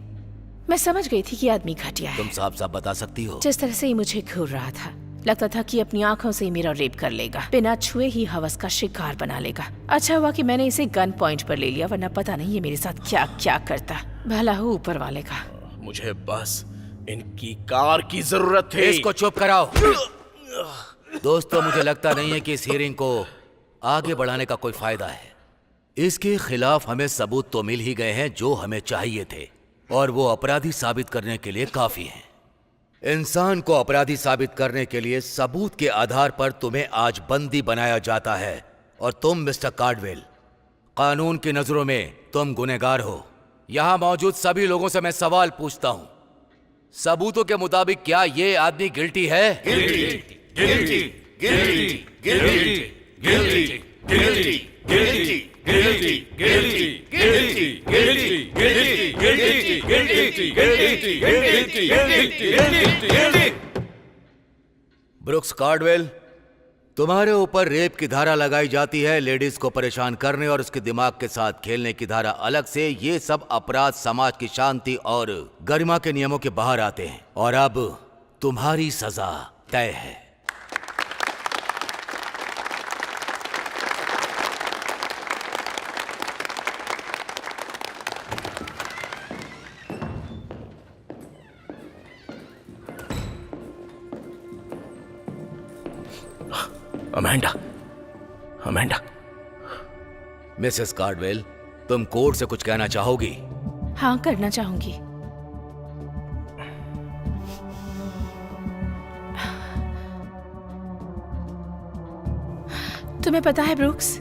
मैं समझ गई थी कि आदमी घटिया है। तुम साफ साफ बता सकती हो? जिस तरह से ही मुझे घूर रहा था, लगता था कि अपनी आंखों से ही मेरा रेप कर लेगा, बिना छुए ही हवस का शिकार बना लेगा। अच्छा हुआ कि मैंने इसे गन पॉइंट पर ले लिया, वरना पता नहीं ये मेरे साथ क्या क्या करता। भला हो ऊपर वाले का। मुझे बस इनकी कार की जरूरत थी। इसको चुप कराओ। दोस्तों, मुझे लगता नहीं है कि इस हियरिंग को आगे बढ़ाने का कोई फायदा है। इसके खिलाफ हमें सबूत तो मिल ही गए हैं जो हमें चाहिए थे, और वो अपराधी साबित करने के लिए काफी हैं। इंसान को अपराधी साबित करने के लिए सबूत के आधार पर तुम्हें आज बंदी बनाया जाता है, और तुम मिस्टर कार्डवेल, कानून की नजरों में तुम गुनहगार हो। यहां मौजूद सभी लोगों से मैं सवाल पूछता हूं, सबूतों के मुताबिक क्या ये आदमी गिल्टी है? Guilty, guilty, guilty, guilty, guilty, guilty, guilty, guilty, guilty, guilty, guilty, guilty, guilty, guilty, guilty, guilty, guilty, guilty. Brooks Caudwell, तुम्हारे ऊपर रेप की धारा लगाई जाती है, लेडीज को परेशान करने और उसके दिमाग के साथ खेलने की धारा अलग से। ये सब अपराध समाज की शांति और गरिमा के नियमों के बाहर आते हैं, और अब तुम्हारी सजा तय है। Amanda, Amanda. मिसेस कार्डवेल, तुम कोर्ट से कुछ कहना चाहोगी? हाँ, करना चाहूंगी। तुम्हें पता है ब्रुक्स,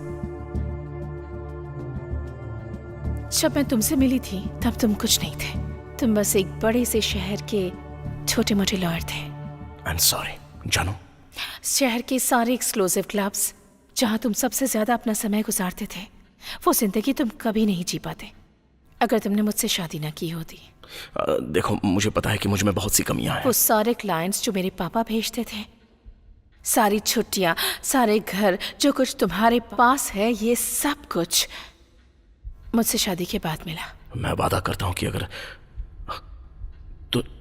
जब मैं तुमसे मिली थी तब तुम कुछ नहीं थे। तुम बस एक बड़े से शहर के छोटे मोटे लॉयर थे। आई एम सॉरी जानू। शहर के सारे एक्सक्लूसिव क्लब्स जहाँ तुम सबसे ज्यादा अपना समय गुजारते थे, वो जिंदगी तुम कभी नहीं जी पाते अगर तुमने मुझसे शादी ना की होती। देखो मुझे पता है कि मुझ में बहुत सी कमियां हैं। वो सारे क्लाइंट्स जो मेरे पापा भेजते थे, सारी छुट्टियां, सारे घर, जो कुछ तुम्हारे पास है, ये सब कुछ मुझसे शादी के बाद मिला। मैं वादा करता हूँ कि अगर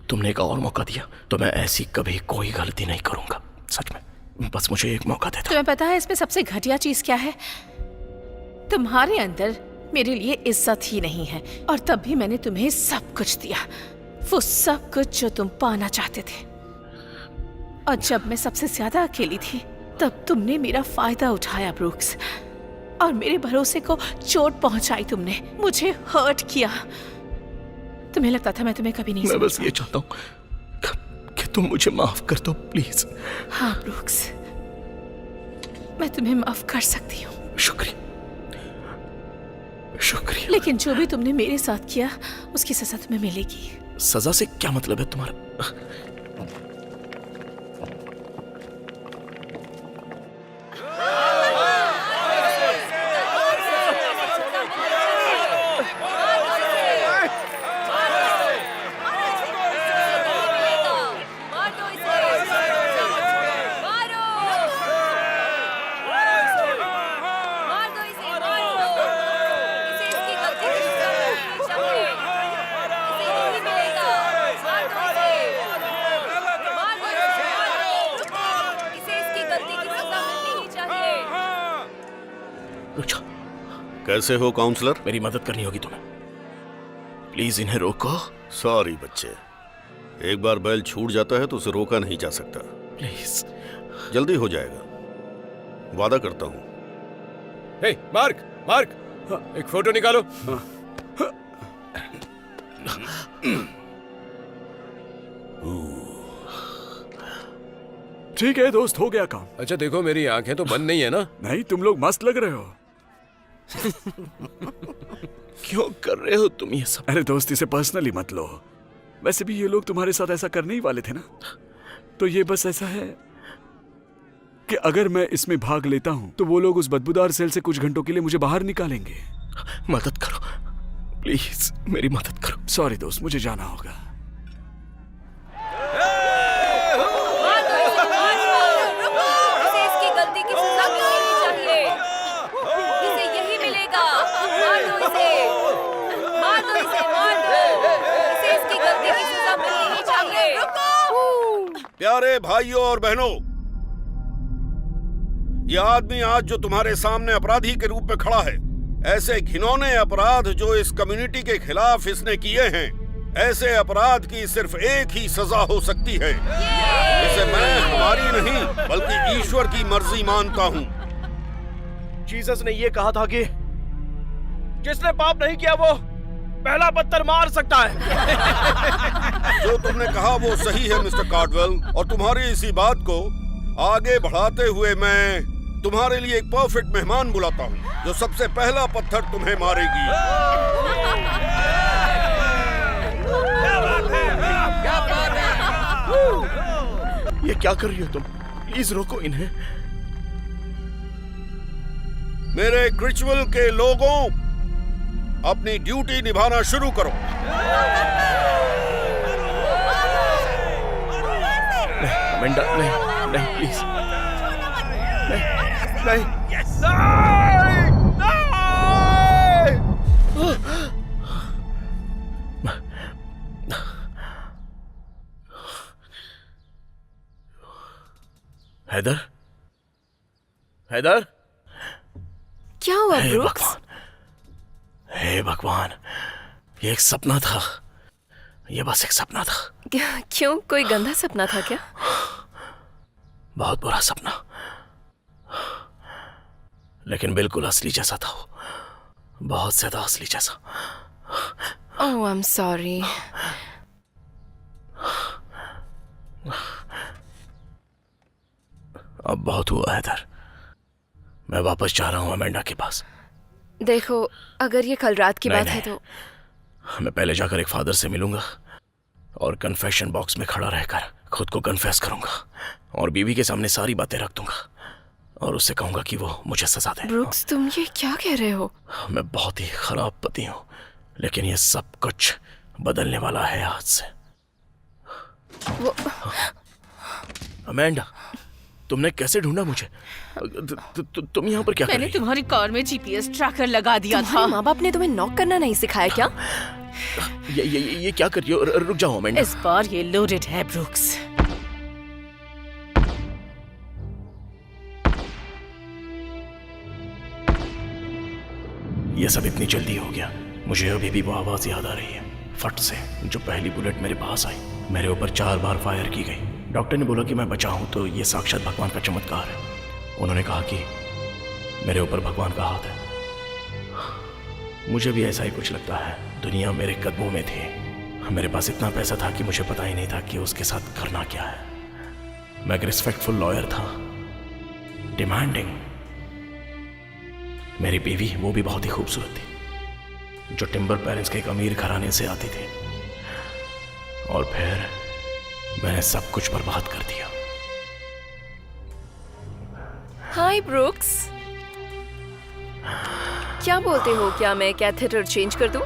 तुमने एक और मौका दिया तो मैं ऐसी कभी कोई गलती नहीं करूंगा। सच में, बस मुझे एक मौका दे दो। तुम्हें पता है इसमें सबसे घटिया चीज क्या है? तुम्हारे अंदर मेरे लिए इज्जत ही नहीं है, और तब भी मैंने तुम्हें सब कुछ दिया, वो सब कुछ जो तुम पाना चाहते थे। और जब मैं सबसे ज्यादा अकेली थी तब तुमने मेरा फायदा उठाया ब्रूक्स, और मेरे भरोसे को चोट पहुंचाई तुमने, मुझे हर्ट किया। तुम्हें लगता था मैं तुम्हें कभी नहीं मैं बस ये चाहता हूँ कि तुम मुझे माफ कर दो प्लीज। हाँ ब्रूक्स, मैं तुम्हें माफ कर सकती हूँ। शुक्रिया शुक्रिया। लेकिन जो भी तुमने मेरे साथ किया उसकी सजा तुम्हें मिलेगी। सजा से क्या मतलब है तुम्हारा? कैसे हो काउंसलर? मेरी मदद करनी होगी तुम्हें, प्लीज इन्हें रोको। सॉरी बच्चे, एक बार बैल छूट जाता है तो उसे रोका नहीं जा सकता। प्लीज। जल्दी हो जाएगा, वादा करता हूँ। हे मार्क, मार्क, एक फोटो निकालो। ठीक है दोस्त, हो गया काम। अच्छा देखो, मेरी आंखें तो बंद नहीं है ना? नहीं, तुम लोग मस्त लग रहे हो। क्यों कर रहे हो तुम ये सब? अरे दोस्त, इसे पर्सनली मत लो। वैसे भी ये लोग तुम्हारे साथ ऐसा करने ही वाले थे ना, तो ये बस ऐसा है कि अगर मैं इसमें भाग लेता हूं तो वो लोग उस बदबूदार सेल से कुछ घंटों के लिए मुझे बाहर निकालेंगे। मदद करो प्लीज, मेरी मदद करो। सॉरी दोस्त, मुझे जाना होगा। इसकी गलती की सजा मिलनी चाहिए, इसे यही मिलेगा। मार दो इसे, मार दो इसे, मार दो इसे, इसकी गलती की सजा मिलनी चाहिए। प्यारे भाइयों और बहनों, यह आदमी आज जो तुम्हारे सामने अपराधी के रूप में खड़ा है, ऐसे घिनौने अपराध जो इस कम्युनिटी के खिलाफ इसने किए हैं, ऐसे अपराध की सिर्फ एक ही सजा हो सकती है। इसे मैं हमारी नहीं बल्कि ईश्वर की मर्जी मानता हूँ। जीसस ने ये कहा था कि जिसने पाप नहीं किया वो पहला पत्थर मार सकता है। जो तुमने कहा वो सही है मिस्टर कार्डवेल, और तुम्हारी इसी बात को आगे बढ़ाते हुए मैं तुम्हारे लिए एक परफेक्ट मेहमान बुलाता हूँ जो सबसे पहला पत्थर तुम्हें मारेगी। ये क्या कर रही हो तुम? प्लीज रोको इन्हें। मेरे रिचुअल के लोगों, अपनी ड्यूटी निभाना शुरू करो। अमेंडा, नहीं नहीं प्लीज, नहीं नहीं। हैदर, हैदर, क्या हुआ हे ब्रूक्स? भगवान, हे भगवान, ये एक सपना था, ये बस एक सपना था। क्यों, कोई गंदा सपना था क्या? बहुत बुरा सपना, लेकिन बिल्कुल असली जैसा था वो, बहुत ज्यादा असली जैसा। ओह, आई एम सॉरी। अब बहुत हुआ हैदर, मैं वापस जा रहा हूं अमेंडा के पास। देखो, अगर ये कल रात की नहीं, बात है नहीं। तो मैं पहले जाकर एक फादर से मिलूंगा और कन्फेशन बॉक्स में खड़ा रहकर खुद को कन्फेस करूंगा और बीवी के सामने सारी बातें रख दूंगा और उससे कहूंगा कि वो मुझे सजा दे। ब्रूक्स, तुम ये क्या कह रहे हो? मैं बहुत ही खराब पति हूँ, लेकिन ये सब कुछ बदलने वाला है आज से। वो अमेंडा, तुमने कैसे ढूंढा मुझे? तुम यहाँ पर क्या कर मैंने रही हो? तुम्हारी कार में जीपीएस ट्रैकर लगा दिया था। तुम्हारे माँ बाप ने तुम्हें नॉक करना नहीं सिखाया क्या? ये क्या कर रही हो? रुक जाओ अमेंडा। इस बार ये लोडेड है ब्रूक्स। ये सब इतनी जल्दी हो गया। मुझे अभी भी वो आवाज याद आ रही है, फट से, जो पहली बुलेट मेरे पास आई। मेरे ऊपर 4 बार फायर की गई। डॉक्टर ने बोला कि मैं बचा हूं तो ये साक्षात भगवान का चमत्कार है। उन्होंने कहा कि मेरे ऊपर भगवान का हाथ है। मुझे भी ऐसा ही कुछ लगता है। दुनिया मेरे कदमों में थी। मेरे पास इतना पैसा था कि मुझे पता ही नहीं था कि उसके साथ करना क्या है। मैं एक रिस्पेक्टफुल लॉयर था, डिमांडिंग। मेरी बीवी, वो भी बहुत ही खूबसूरत थी, जो टिम्बर पेरेंट्स के एक अमीर घराने से आती थी। और फिर मैंने सब कुछ बर्बाद कर दिया। हाय ब्रूक्स, क्या बोलते हो? क्या मैं कैथेटर चेंज कर दूं?